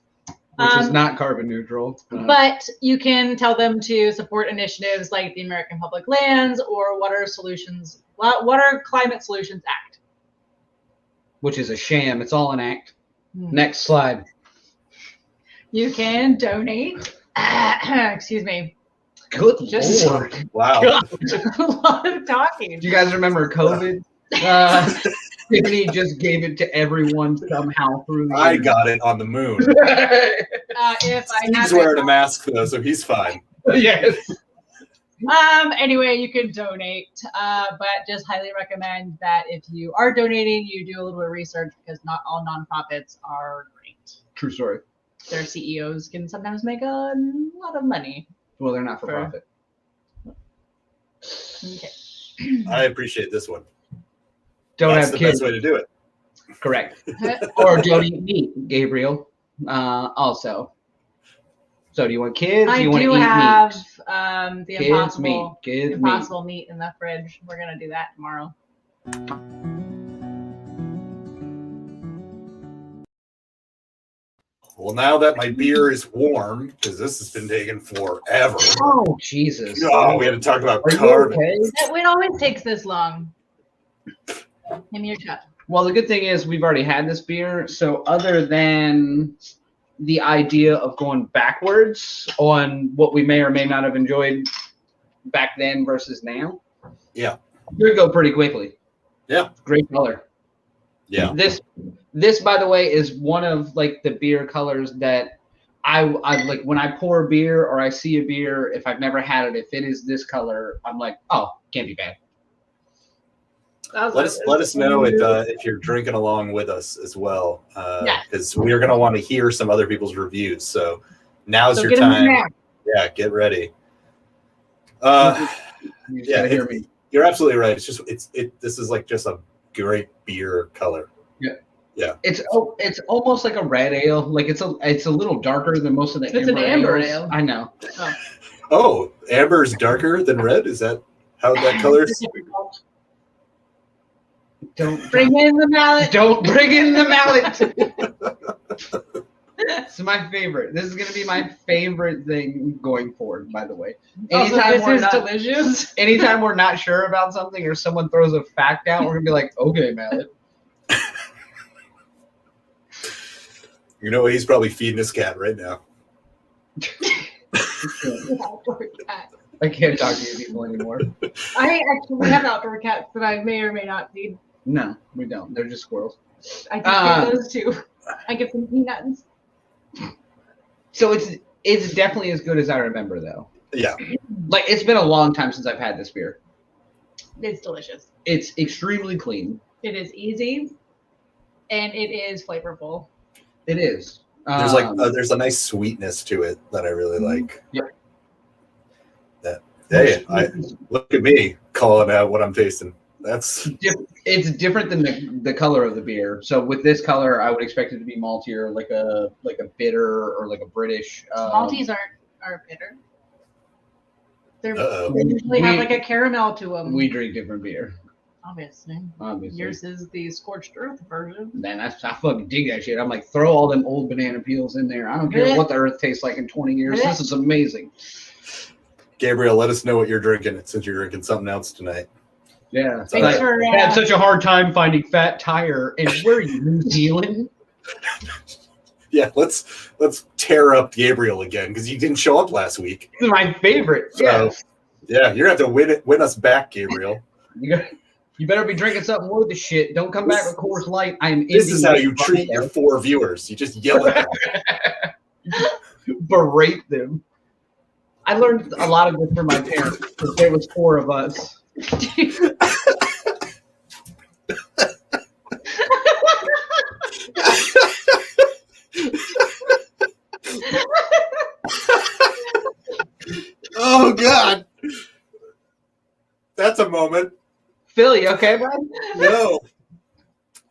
Which is not carbon neutral. But you can tell them to support initiatives like the American Public Lands or Water Climate Solutions Act. Which is a sham. It's all an act. Next slide. You can donate. Excuse me. Good Just Lord. Wow. A lot of talking. Do you guys remember COVID? Tiffany just gave it to everyone somehow through the I got it on the moon. He's wearing a mask though, so he's fine. Yes. Anyway, you can donate, but just highly recommend that if you are donating, you do a little bit of research because not all nonprofits are great. True story. Their CEOs can sometimes make a lot of money. Well, they're not for profit. Okay. I appreciate this one. Don't That's have the kids. best way to do it. Correct. Or don't eat meat, Gabriel. Also. So do you want kids? I do you want to do eat have meat? the Kids impossible, meat. Kids impossible meat in the fridge. We're gonna do that tomorrow. Well, now that my beer is warm, because this has been taking forever. Oh, Jesus. Oh, we had to talk about Are you carbon. okay? It always takes this long. Give me your shot. Well, the good thing is we've already had this beer. So other than the idea of going backwards on what we may or may not have enjoyed back then versus now, Yeah. you're going to go pretty quickly. Yeah. Great color. Yeah. This, by the way, is one of like the beer colors that I like when I pour a beer or I see a beer, if I've never had it, if it is this color, I'm like, oh, can't be bad. Let us know if you're drinking along with us as well, because we're going to want to hear some other people's reviews. So now's your time. Yeah, get ready. You're absolutely right. It's just this is like just a great beer color. Yeah. It's almost like a red ale. Like it's a little darker than most of the It's an amber ale. I know. Oh, amber is darker than red? Is that how that color is? Don't bring in the mallet. Don't bring in the mallet. It's my favorite. This is going to be my favorite thing going forward, by the way. Delicious. Anytime we're not sure about something or someone throws a fact out, we're going to be like, okay, mallet. You know what? He's probably feeding his cat right now. I can't talk to you people anymore. I actually have outdoor cats that I may or may not feed. No, we don't. They're just squirrels. I just get those too. I get some peanuts. So it's definitely as good as I remember, though. Yeah. Like, it's been a long time since I've had this beer. It's delicious. It's extremely clean. It is easy, and it is flavorful. It is. There's a nice sweetness to it that I really like. Yep. Hey, look at me calling out what I'm tasting. It's different than the color of the beer. So with this color, I would expect it to be maltier, like a bitter or like a British. Malties aren't bitter. They usually have like a caramel to them. We drink different beer. Obviously. Obviously. Yours is the scorched earth version. Man, I fucking dig that shit. I'm like, throw all them old banana peels in there. I don't care what the earth tastes like in 20 years. This is amazing. Gabriel, let us know what you're drinking since you're drinking something else tonight. Yeah. I had such a hard time finding Fat Tire. And where are you, New Zealand? Yeah, let's tear up Gabriel again because he didn't show up last week. This is my favorite. So, yeah, you're gonna have to win us back, Gabriel. You better be drinking something worth the shit. Don't come back with Coors Light. This is how you treat your 4 viewers. You just yell at them. Berate them. I learned a lot of this from my parents because there was 4 of us. Oh God, that's a moment. Phil, you okay, bud? No.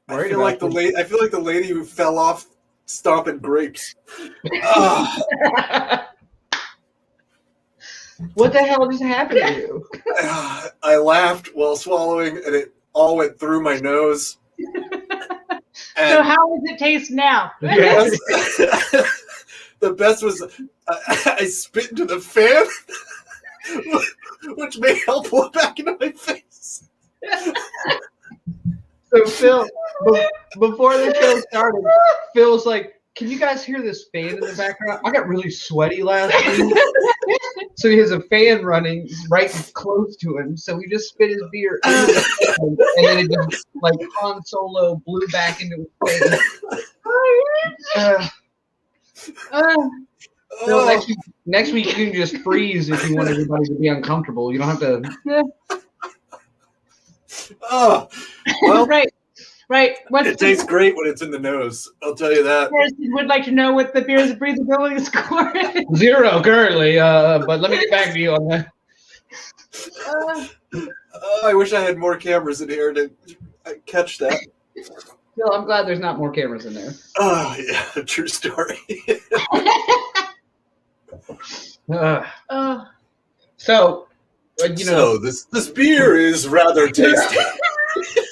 I feel like the lady who fell off stomping grapes. What the hell just happened to you? I laughed while swallowing, and it all went through my nose. So how does it taste now? Yes. The best was I spit into the fan, which may help blow back into my face. So Phil, before the show started, Phil's like, "Can you guys hear this fan in the background? I got really sweaty last week." So he has a fan running right close to him. So he just spit his beer into the fan, and then it just like Han Solo blew back into his face. So next week you can just freeze if you want everybody to be uncomfortable. You don't have to. Oh, well, right. It tastes great when it's in the nose. I'll tell you that. Person would like to know what the beer's breathability score is. 0 currently, but let me get back to you on that. I wish I had more cameras in here to catch that. Phil, I'm glad there's not more cameras in there. Oh, yeah, true story. So, so this beer is rather tasty.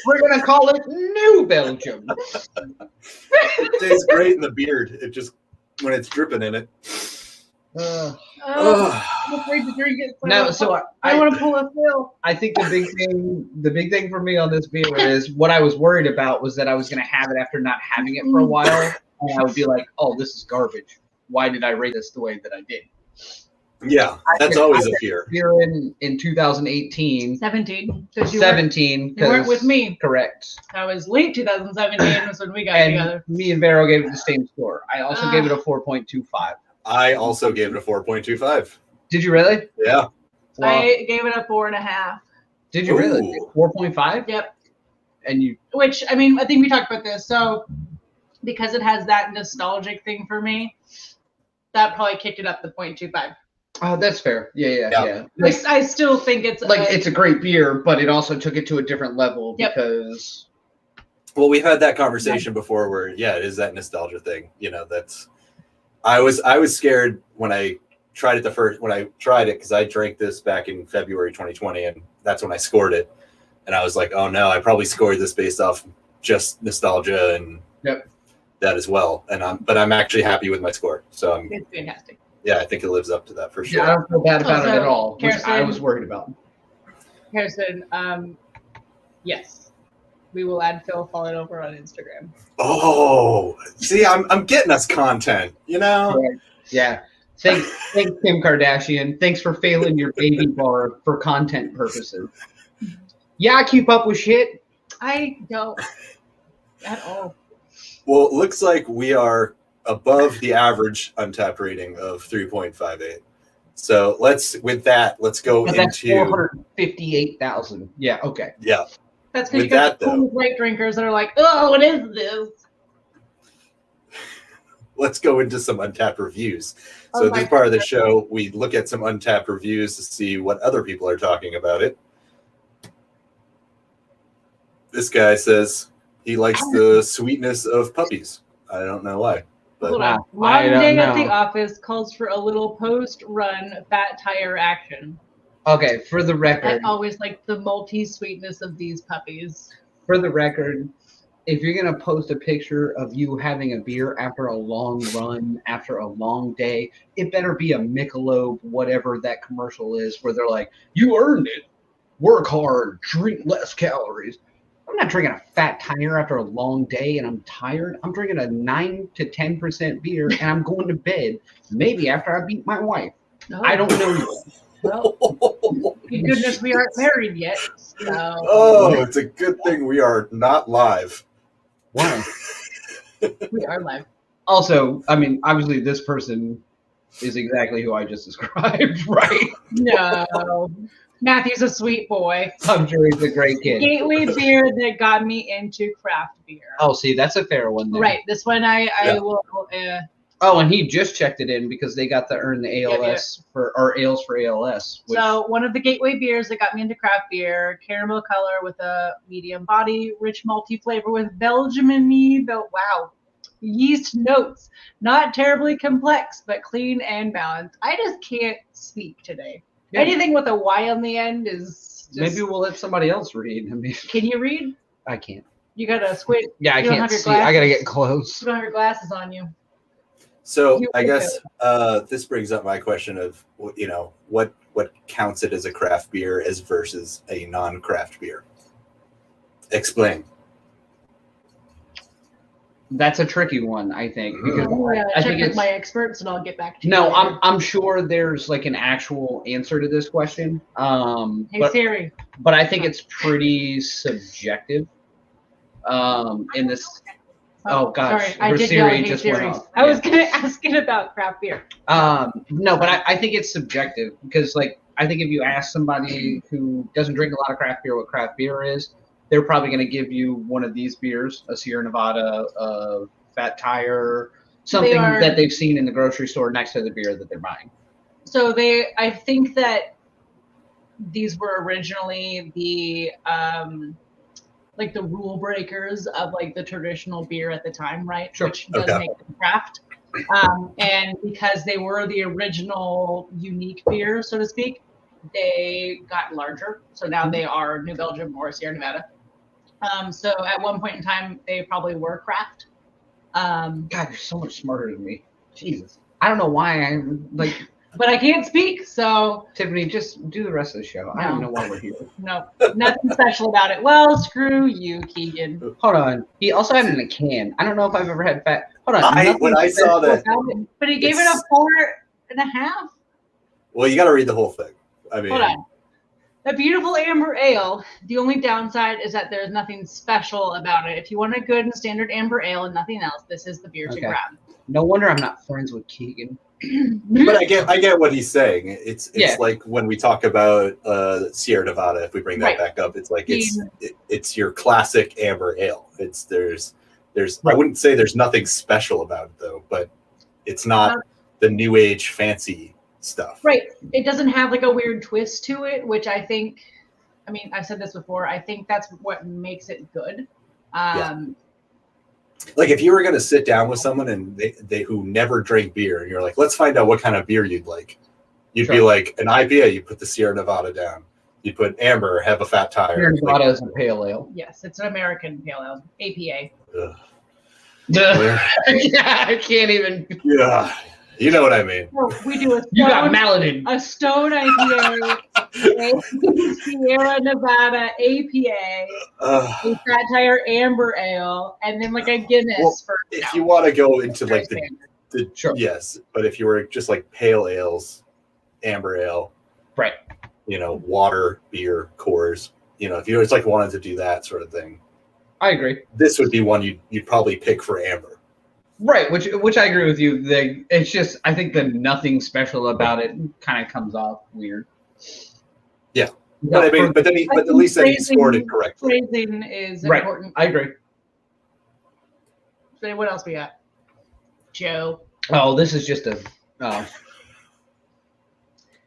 We're gonna call it New Belgium. It tastes great in the beard. It just when it's dripping in it. I'm afraid to drink it. No, so I want to pull a Phil. I think the big thing for me on this beer is what I was worried about was that I was gonna have it after not having it for a while, and I would be like, "Oh, this is garbage. Why did I rate this the way that I did?" Yeah, that's always a fear. Here in 2018, 17. 17. You weren't with me. Correct. That was late 2017 was when we got together. Me and Vero gave it the same score. I also gave it a 4.25. I also gave it a 4.25. Did you really? Yeah. Wow. I gave it a 4.5. Did you really? 4.5? Yep. And you? Which, I mean, I think we talked about this. So because it has that nostalgic thing for me, that probably kicked it up to 0.25. Oh, that's fair. Yeah. Like, I still think it's it's a great beer, but it also took it to a different level because. Well, we've had that conversation before, where it is that nostalgia thing. That's. I was scared when I tried it because I drank this back in February 2020, and that's when I scored it, and I was like, oh no, I probably scored this based off just nostalgia and that as well, but I'm actually happy with my score, so it's fantastic. Yeah, I think it lives up to that for sure. Yeah, I don't feel bad about it at all, which I was worried about. Harrison, yes, we will add Phil Falling Over on Instagram. Oh, see, I'm getting us content, Yeah. Thanks, Kim Kardashian. Thanks for failing your baby bar for content purposes. Yeah, I keep up with shit. I don't. at all. Well, it looks like we are above the average Untappd rating of 3.58. So let's go But that's into 458,000. Yeah. Okay. yeah. That's because With you got that, the cool light drinkers that are like, oh, what is this? Let's go into some Untappd reviews. Oh So my this part of the show, we look at some Untappd reviews to see what other people are talking about it. This guy says he likes the sweetness of puppies. I don't know why. But Hold on. I Long don't day at the know. office calls for a little post-run fat tire action. Okay. For the I record, always like the malty sweetness of these puppies. if you're gonna post a picture of you having a beer after a long run, after a long day, it better be a Michelob, whatever that commercial is, where they're like, "You earned it. Work hard, drink less calories." I'm not drinking a fat tire after a long day and I'm tired. I'm drinking a 9 to 10% beer and I'm going to bed. Maybe after I beat my wife. Oh, I don't know yet. well, thank goodness we aren't married yet. So. Oh, it's a good thing we are not live. Why? We are live. Also, I mean, obviously, this person is exactly who I just described, right? No. Matthew's a sweet boy. I'm sure he's a great kid. Gateway beer that got me into craft beer. Oh, see, that's a fair one there. Right. This one I will. Oh, and he just checked it in because they got to earn the ALS or ales for ALS. Which, So one of the gateway beers that got me into craft beer, caramel color with a medium body, rich malty flavor with Belgium and me. Wow. Yeast notes, not terribly complex, but clean and balanced. I just can't speak today. Yeah. Anything with a Y on the end is just... Maybe we'll let somebody else read. I mean, Can you read? I can't. You gotta squint. Yeah, I You don't can't have your see. I gotta get glasses. close. You don't have your glasses on you. So I guess this brings up my question of, you know, what counts it as a craft beer as versus a non-craft beer? Explain. That's a tricky one, I think, because I check think with it's my experts, and I'll get back to you. no. later. I'm sure there's like an actual answer to this question. Hey Siri. But I think it's pretty subjective. In this. Oh gosh, sorry, I her did Siri yell, hey, just Siri. went off. I was gonna ask it about craft beer. No, but I think it's subjective because, like, I think if you ask somebody who doesn't drink a lot of craft beer what craft beer is, they're probably going to give you one of these beers, a Sierra Nevada, a Fat Tire, something that they've seen in the grocery store next to the beer that they're buying. So I think that these were originally the like the rule breakers of like the traditional beer at the time, right? Sure. Which does make them craft. And because they were the original unique beer, so to speak, they got larger. So now they are New Belgium or Sierra Nevada. So at one point in time, they probably were craft. God, you're so much smarter than me. Jesus. I don't know why I'm like. But I can't speak, so. Tiffany, just do the rest of the show. I don't even know why we're here. No, nothing special about it. Well, screw you, Keegan. Hold on. He also had it in a can. I don't know if I've ever had fat. Hold on. When I saw that. But he gave it a 4.5. Well, you got to read the whole thing. I mean. Hold on. A beautiful amber ale. The only downside is that there's nothing special about it. If you want a good and standard amber ale and nothing else, this is the beer to grab. No wonder I'm not friends with Keegan. But I get what he's saying. It's like when we talk about Sierra Nevada, if we bring that back up, it's like it's your classic amber ale. There's I wouldn't say there's nothing special about it though, but it's not the new age fancy stuff. Right. It doesn't have like a weird twist to it, which I think, I mean, I've said this before, I think that's what makes it good. Like if you were going to sit down with someone and they who never drink beer and you're like, let's find out what kind of beer you'd like. You'd be like, an IPA, you put the Sierra Nevada down. You put amber, have a Fat Tire. Sierra Nevada is a pale ale. Yes, it's an American pale ale, APA. I can't even. Yeah, you know what I mean. So we do a stone, you got malleted. A Stone IPA, a Sierra Nevada APA, a Fat Tire Amber Ale, and then like a Guinness for. If you want to go into like the sure. Yes, but if you were just like pale ales, amber ale, right? You know, water, beer, Coors. You know, if you just like wanted to do that sort of thing, I agree. This would be one you'd probably pick for amber. Right, which I agree with you. It's just I think the nothing special about it kind of comes off weird. Yeah, but I mean, but at least then he scored it correctly. Phrasing is right. important. I agree. So what else we got? Joe. Oh, this is just a.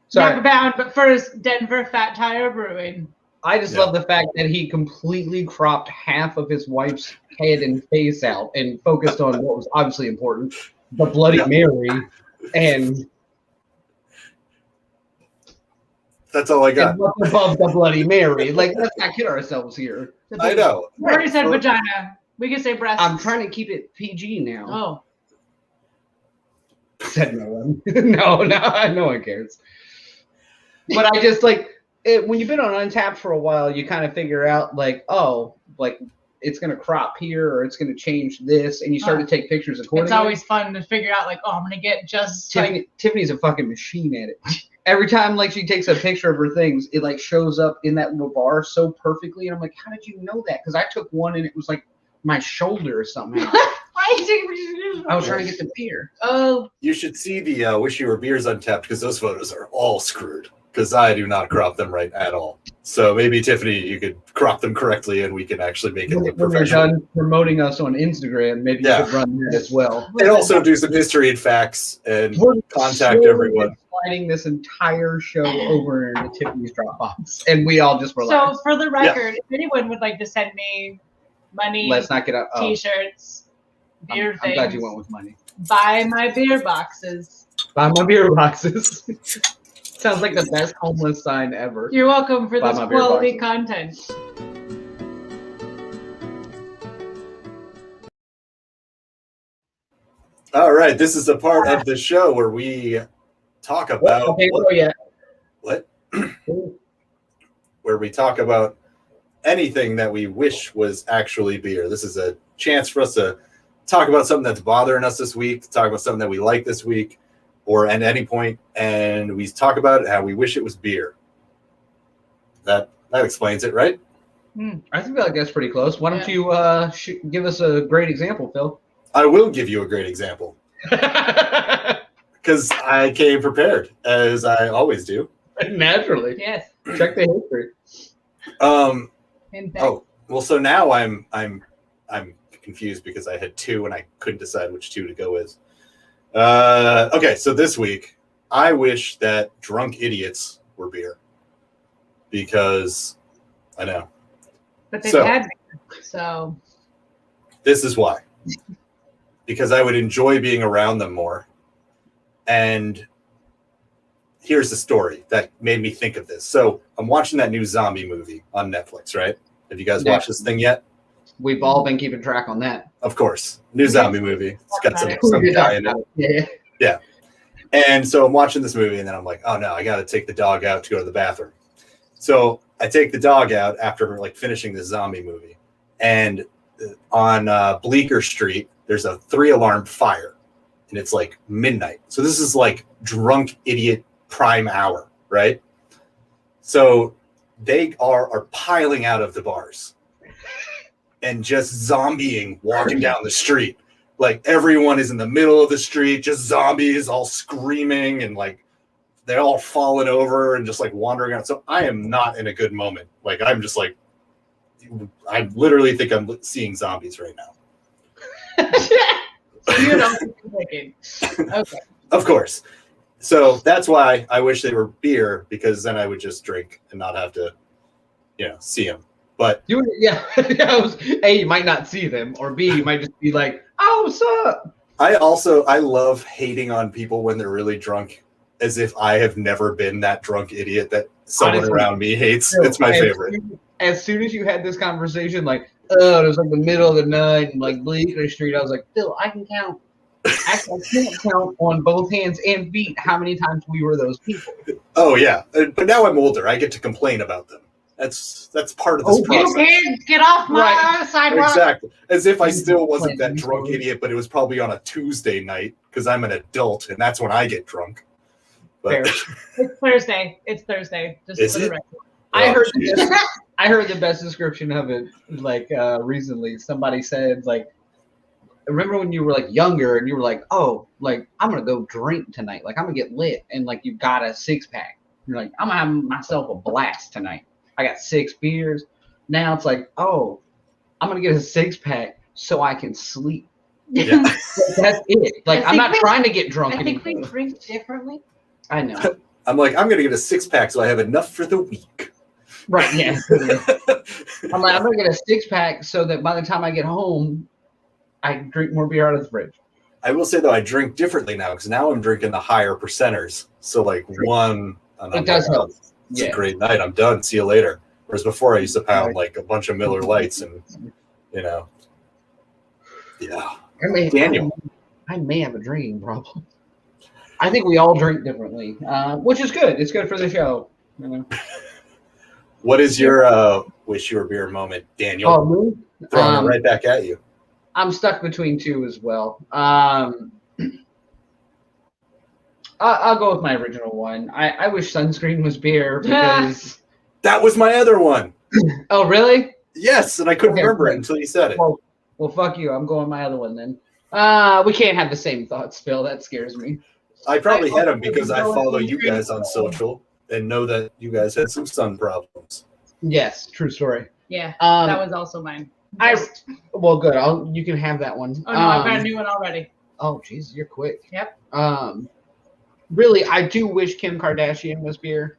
Sorry. Never bound, but first, Denver Fat Tire Brewing. I just love the fact that he completely cropped half of his wife's head and face out and focused on what was obviously important, the Bloody Mary, and that's all I got. And what's above the Bloody Mary? Like, let's not kid ourselves here. I know. We already said vagina. We can say breast. I'm trying to keep it PG now. Oh. Said no one. no one cares. But I just when you've been on Untappd for a while, you kind of figure out it's going to crop here or it's going to change this, and you start to take pictures accordingly. It's always fun to figure out I'm going to get just Tiffany's a fucking machine at it. Every time she takes a picture of her things, it shows up in that little bar so perfectly, and I'm like, how did you know that? Because I took one and it was my shoulder or something. I was trying to get the beer. Oh. You should see the Wish You Were Beers Untappd, because those photos are all screwed. Because I do not crop them right at all. So maybe Tiffany, you could crop them correctly, and we can actually make it look professional. When you're done promoting us on Instagram, maybe you could run that as well. And also do some history and facts and contact everyone. Sliding this entire show over into Tiffany's Dropbox, and we all just relax. So for the record, if anyone would like to send me money, let's not get up. T-shirts, beer things. I'm glad you went with money. Buy my beer boxes. Buy my beer boxes. Sounds like the best homeless sign ever. You're welcome for this quality content. All right, this is the part of the show where we talk about where we talk about anything that we wish was actually beer. This is a chance for us to talk about something that's bothering us this week, talk about something that we like this week, or at any point, and we talk about how we wish it was beer. That explains it, right? I think that's pretty close. Why don't you give us a great example, Phil? I will give you a great example. Because I came prepared, as I always do. Naturally. Yes. Check the history. So now I'm confused because I had two and I couldn't decide which two to go with. Okay, so this week, I wish that drunk idiots were beer. Because I know. But they've had beer, so. This is why. Because I would enjoy being around them more. And here's the story that made me think of this. So I'm watching that new zombie movie on Netflix, right? Have you guys watched this thing yet? We've all been keeping track on that. Of course. New zombie movie. It's got some guy in it. Yeah. And so I'm watching this movie, and then I'm like, oh, no, I got to take the dog out to go to the bathroom. So I take the dog out after finishing the zombie movie. And on Bleecker Street, there's a 3-alarm fire. And it's midnight. So this is drunk idiot prime hour, right? So they are piling out of the bars and just zombieing, walking down the street. Everyone is in the middle of the street, just zombies all screaming, and they're all falling over and just wandering out. So I am not in a good moment. I'm just I literally think I'm seeing zombies right now. Okay. Of course. So that's why I wish they were beer, because then I would just drink and not have to, see them. But A, you might not see them, or B, you might just be like, "Oh, what's up?" I love hating on people when they're really drunk, as if I have never been that drunk idiot that someone around me hates. It's my favorite. As soon as you had this conversation, it was the middle of the night and Bleecker Street, I was like, Phil, I can count. Actually, I can't count on both hands and feet how many times we were those people. Oh yeah, but now I'm older. I get to complain about them. That's part of this process. You kids, get off my sidewalk. Exactly. As if I still wasn't that drunk idiot, but it was probably on a Tuesday night because I'm an adult and that's when I get drunk. But It's Thursday. Just is for the it? record. I Oh, heard geez. I heard the best description of it like recently. Somebody said like, remember when you were like younger and you were like, oh, like I'm gonna go drink tonight, like I'm gonna get lit, and like you got a 6-pack. You're like, I'm gonna have myself a blast tonight. I got 6 beers. Now it's like, oh, I'm gonna get a 6-pack so I can sleep. Yeah. That's it. Like I'm not trying to get drunk I think we anymore. drink differently. I know. I'm like, I'm gonna get a 6-pack so I have enough for the week. Right? Yeah. I'm like, I'm gonna get a 6-pack so that by the time I get home, I drink more beer out of the fridge. I will say though, I drink differently now because now I'm drinking the higher percenters. So like one, and I'm It does like, help. oh, it's a great night. I'm done. See you later. Whereas before I used to pound like a bunch of Miller Lights and yeah. Daniel. I may have a drinking problem. I think we all drink differently, which is good. It's good for the show. You know? What is your wish you were beer moment, Daniel? Oh, me? Throwing it right back at you. I'm stuck between 2 as well. I'll go with my original one. I wish sunscreen was beer because. That was my other one. Oh, really? Yes, and I couldn't remember it until you said it. Well, fuck you. I'm going my other one then. We can't have the same thoughts, Phil. That scares me. I probably had them because I follow you guys on social and know that you guys had some sun problems. Yes, true story. Yeah, that was also mine. Well, good. You can have that one. Oh no, I've got a new one already. Oh, jeez, you're quick. Yep. Really, I do wish Kim Kardashian was beer.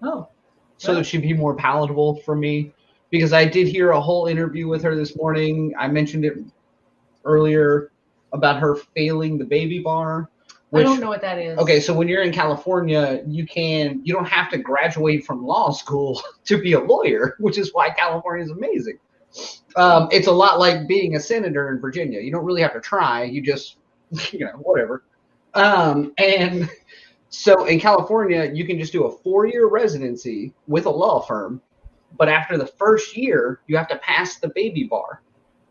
Oh. So that she'd be more palatable for me, because I did hear a whole interview with her this morning. I mentioned it earlier about her failing the baby bar. I don't know what that is. Okay, so when you're in California, you don't have to graduate from law school to be a lawyer, which is why California is amazing. It's a lot like being a senator in Virginia. You don't really have to try. You just, whatever. And so in California, you can just do a 4-year residency with a law firm. But after the first year, you have to pass the baby bar,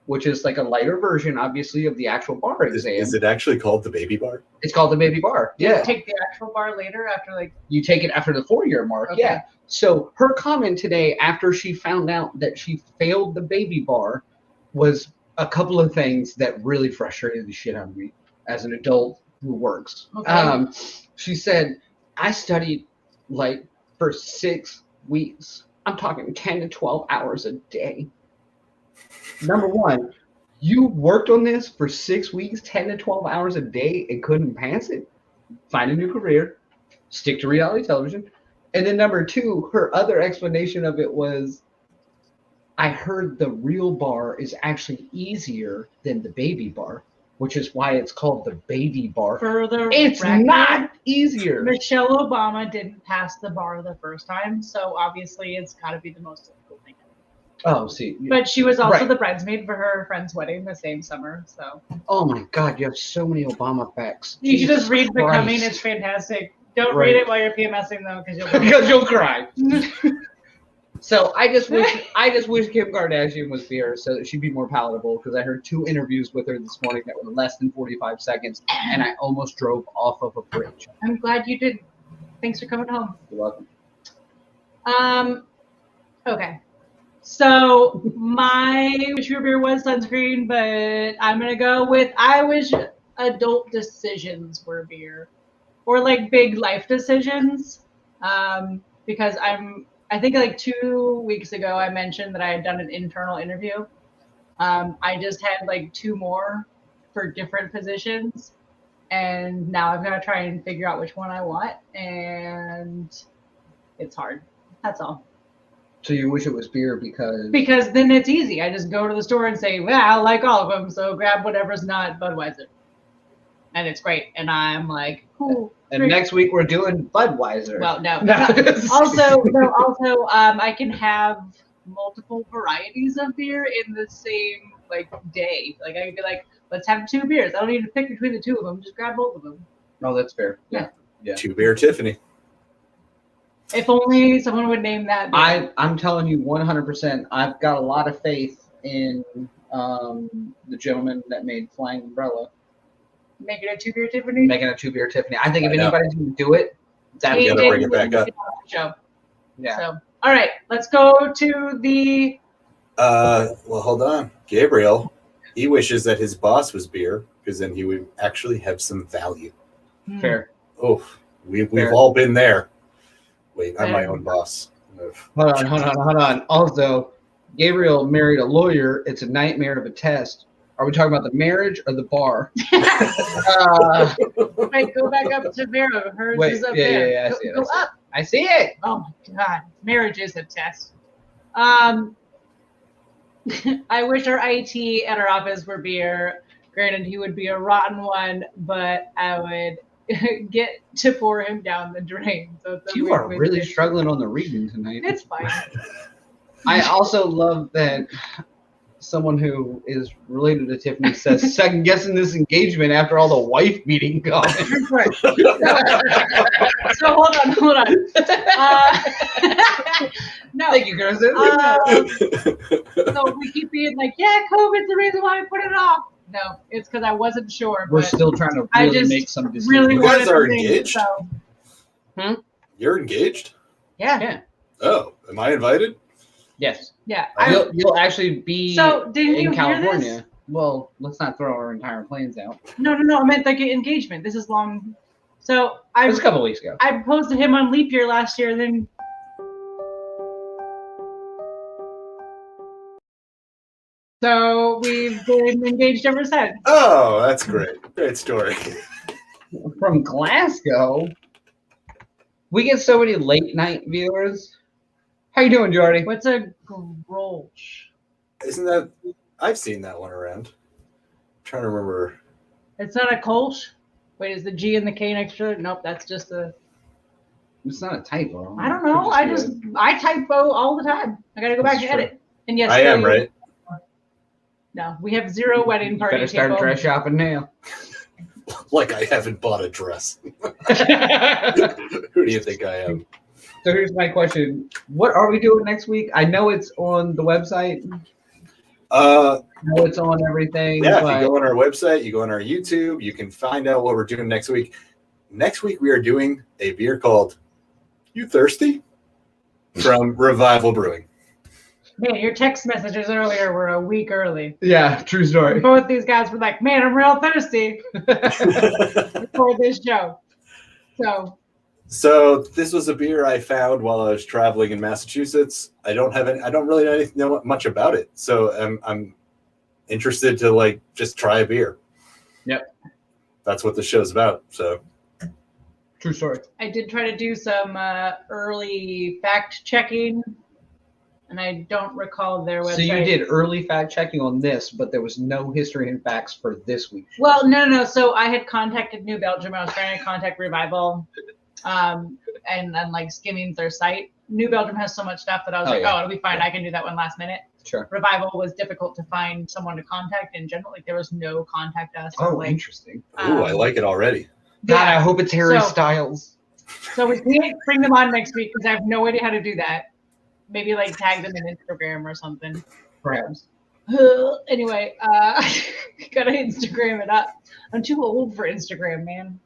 which is like a lighter version, obviously, of the actual bar exam. Is it actually called the baby bar? It's called the baby bar. Yeah. You take the actual bar later after You take it after the 4-year mark. Okay. Yeah. So her comment today, after she found out that she failed the baby bar, was a couple of things that really frustrated the shit out of me as an adult who works. Okay. She said, I studied for 6 weeks. I'm talking 10 to 12 hours a day. Number one, you worked on this for 6 weeks, 10 to 12 hours a day, and couldn't pass it? Find a new career, stick to reality television. And then number two, her other explanation of it was, I heard the real bar is actually easier than the baby bar, which is why it's called the baby bar. It's not easier. Michelle Obama didn't pass the bar the first time, so obviously it's got to be the most difficult thing. Oh, see. But she was also the bridesmaid for her friend's wedding the same summer, so. Oh my God, you have so many Obama facts. You should just read Becoming. It's fantastic. Don't read it while you're PMSing though, because you'll cry. So I just wish Kim Kardashian was beer so that she'd be more palatable, because I heard 2 interviews with her this morning that were less than 45 seconds, and I almost drove off of a bridge. I'm glad you did. Thanks for coming home. You're welcome. Okay. So my wish your beer was sunscreen, but I'm gonna go with I wish adult decisions were beer, or like big life decisions, because I think like 2 weeks ago I mentioned that I had done an internal interview. I just had like 2 more for different positions, and now I've got to try and figure out which one I want, and it's hard. That's all. So you wish it was beer because then it's easy. I just go to the store and say, well, I like all of them, so grab whatever's not Budweiser. And it's great. And I'm like, cool. And next week we're doing Budweiser. Well, no. Also, I can have multiple varieties of beer in the same day. Like I could be like, let's have 2 beers. I don't need to pick between the 2 of them. Just grab both of them. No, that's fair. Yeah. 2 beer Tiffany. If only someone would name that beer. I'm telling you 100%. I've got a lot of faith in the gentleman that made Flying Umbrella. Making a 2 beer Tiffany? Making a 2 beer Tiffany. I think if anybody's going to do it, we got to bring it back up. Show. Yeah. So All right, let's go to the. Well, hold on. Gabriel, he wishes that his boss was beer because then he would actually have some value. Fair. Oh, we've Fair. all been there. Wait, I'm my Fair. own boss. Hold on. Also, Gabriel married a lawyer. It's a nightmare of a test. Are we talking about the marriage or the bar? Wait, go back up to Vera. Hers Wait, is up yeah, there. yeah, I see it, Go I see up. I see it. Oh my God, marriage is a test. I wish our IT at our office were beer. Granted, he would be a rotten one, but I would get to pour him down the drain. So it's a You weird are way to really say it. struggling on the reading tonight. It's fine. I also love that someone who is related to Tiffany says second guessing this engagement after all the wife beating comments. Right. So hold on. No. Thank you, Chris. So we keep being like, yeah, COVID's the reason why I put it off. No, it's because I wasn't sure. We're but still trying to I really just make some decisions. really You guys wanted are to think, engaged? So, You're engaged? yeah. Oh, am I invited? Yes. Yeah. You'll actually be So didn't you in hear California. this? Well, let's not throw our entire plans out. No. I meant like an engagement. This is long. So It was a couple weeks ago. I proposed to him on leap year last year. Then. So we've been engaged ever since. Oh, that's great. Great story. From Glasgow. We get so many late night viewers. How you doing, Jordy? What's a grolsch? Isn't that? I've seen that one around. I'm trying to remember. It's not a kolsch. Wait, is the G and the K next to it? Nope, that's just a. It's not a typo. I don't know. I typo all the time. I gotta go back and edit. And yes, I am right. No, we have zero wedding party. Better start typo. dress shopping now. Like I haven't bought a dress. Who do you think I am? So here's my question: what are we doing next week? I know it's on the website. I know it's on everything. Yeah, but if you go on our website, you go on our YouTube, you can find out what we're doing next week. Next week we are doing a beer called You Thirsty? From Revival Brewing. Man, your text messages earlier were a week early. yeah, true story. Both these guys were like, "Man, I'm real thirsty" before this show. So this was a beer I found while I was traveling in Massachusetts. I don't really know much about it, so I'm interested to just try a beer. Yep, that's what the show's about. So true story. I did try to do some early fact checking, and I don't recall their website. So you did early fact checking on this, but there was no history and facts for this week. Well, no. So I had contacted New Belgium. I was trying to contact Revival. And like skimming their site. New Belgium has so much stuff that I was it'll be fine. I can do that one last minute. Sure. Revival was difficult to find someone to contact in general. Like there was no contact us. Interesting. Ooh, I like it already. God, I hope it's Harry Styles. So we can't bring them on next week because I have no idea how to do that. Maybe tag them in Instagram or something. Perhaps. Anyway, gotta Instagram it up. I'm too old for Instagram, man.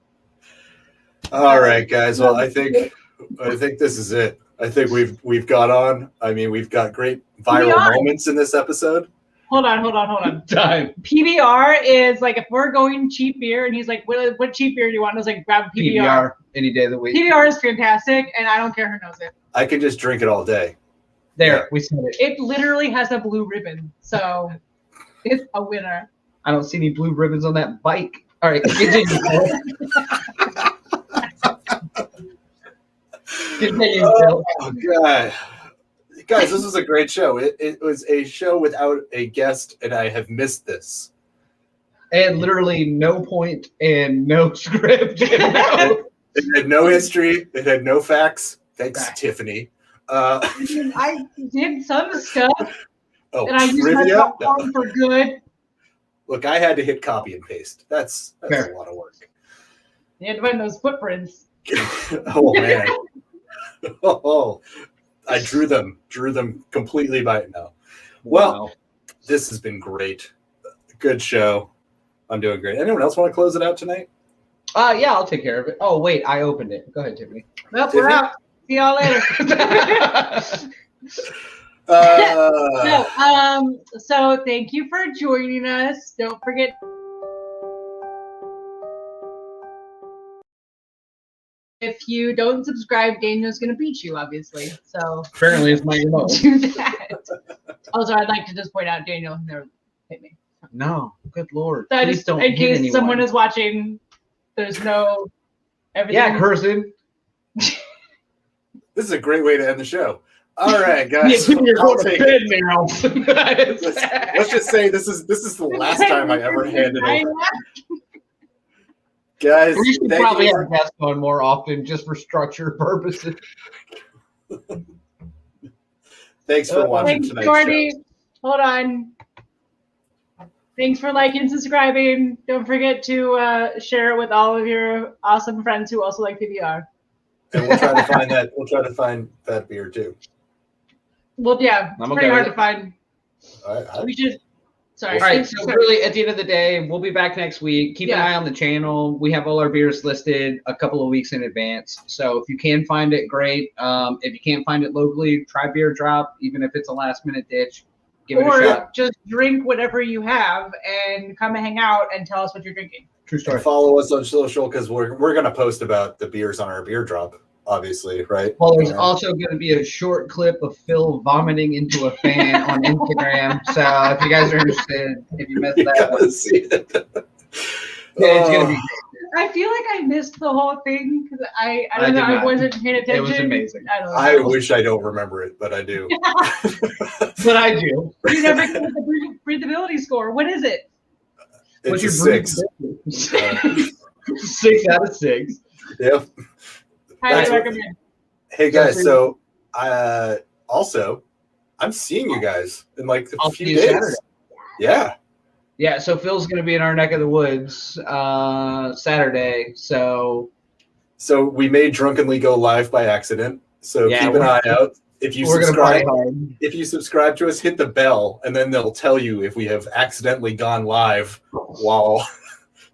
All right, guys. Well, I think this is it. I think we've got on. I mean, we've got great viral moments in this episode. Hold on. Time. PBR is if we're going cheap beer, and he's like, "What cheap beer do you want?" I was like, "Grab a PBR." Any day of the week. PBR is fantastic, and I don't care who knows it. I can just drink it all day. There, we said it. It literally has a blue ribbon, so it's a winner. I don't see any blue ribbons on that bike. All right, continue. Oh God, guys, this was a great show. It was a show without a guest, and I have missed this. And literally no point and no script. It had no history. It had no facts. Thanks, Tiffany. I did some stuff, and I used my phone for good. Look, I had to hit copy and paste. That's a lot of work. You had to find those footprints. Oh man. Oh, I drew them completely by now. Well, This has been great. Good show. I'm doing great. Anyone else want to close it out tonight? Yeah, I'll take care of it. Oh, wait, I opened it. Go ahead, Tiffany. Well, we're out. See y'all later. So thank you for joining us. Don't forget. If you don't subscribe, Daniel's going to beat you, obviously. So Apparently, it's my remote. do that. Also, I'd like to just point out Daniel never hit me. No, good lord. So Please don't in hit case anyone. someone is watching, there's no everything. Yeah, cursing. This is a great way to end the show. All right, guys. You're I'll going to take bed it. now. Let's just say this is the last time I ever handed over. Guys, We should thank probably you have guests on more often just for structure purposes. Thanks for watching Thanks, tonight's Jordy. show. Hold on. Thanks for liking and subscribing. Don't forget to share it with all of your awesome friends who also like PBR. And we'll try to find that. We'll try to find that beer too. Well, yeah, it's I'm pretty okay hard with to find. We should. Sorry. All right, so really, at the end of the day, we'll be back next week. Keep an eye on the channel. We have all our beers listed a couple of weeks in advance. So if you can find it, great. If you can't find it locally, try Beer Drop, even if it's a last-minute ditch. Give it a shot. Or just drink whatever you have and come and hang out and tell us what you're drinking. True story. And follow us on social because we're going to post about the beers on our Beer Drop, obviously, right? Well, there's also going to be a short clip of Phil vomiting into a fan on Instagram. So if you guys are interested, if you missed that one, See it. it's going to be. I feel like I missed the whole thing because I don't I know. did I not. wasn't paying attention. It was amazing. I don't know. I wish I don't remember it, but I do. But I do. You never get the breathability score. What is it? It's What's your a 6. 6 out of 6. Yep. Highly recommend. Hey guys, so also I'm seeing you guys in like a I'll few see you days. Saturday. Yeah. Yeah, so Phil's going to be in our neck of the woods Saturday. So we may drunkenly go live by accident. So Yeah, keep an eye out. If you we're going to party subscribe, hard. if you subscribe to us, hit the bell, and then they'll tell you if we have accidentally gone live while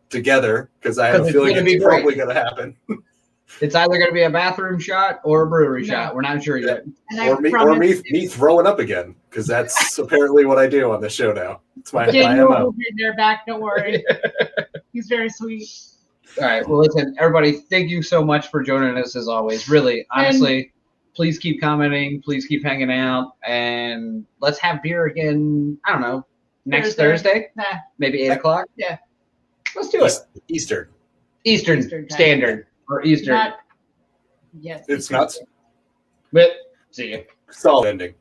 together. Because I have a It's feeling gonna be it's great. probably going to happen. It's either going to be a bathroom shot or a brewery shot. We're not sure yet. And I Or me throwing up again, because that's apparently what I do on the show now. It's my Daniel MO. will be there back. Don't worry. He's very sweet. All right. Well, listen, everybody, thank you so much for joining us as always. Really, honestly, please keep commenting. Please keep hanging out. And let's have beer again, I don't know, next Thursday? Nah. Maybe 8 o'clock? Yeah. Let's do it. Eastern. Eastern time. Standard or Eastern. Not, yes. It's not But see you. solid ending.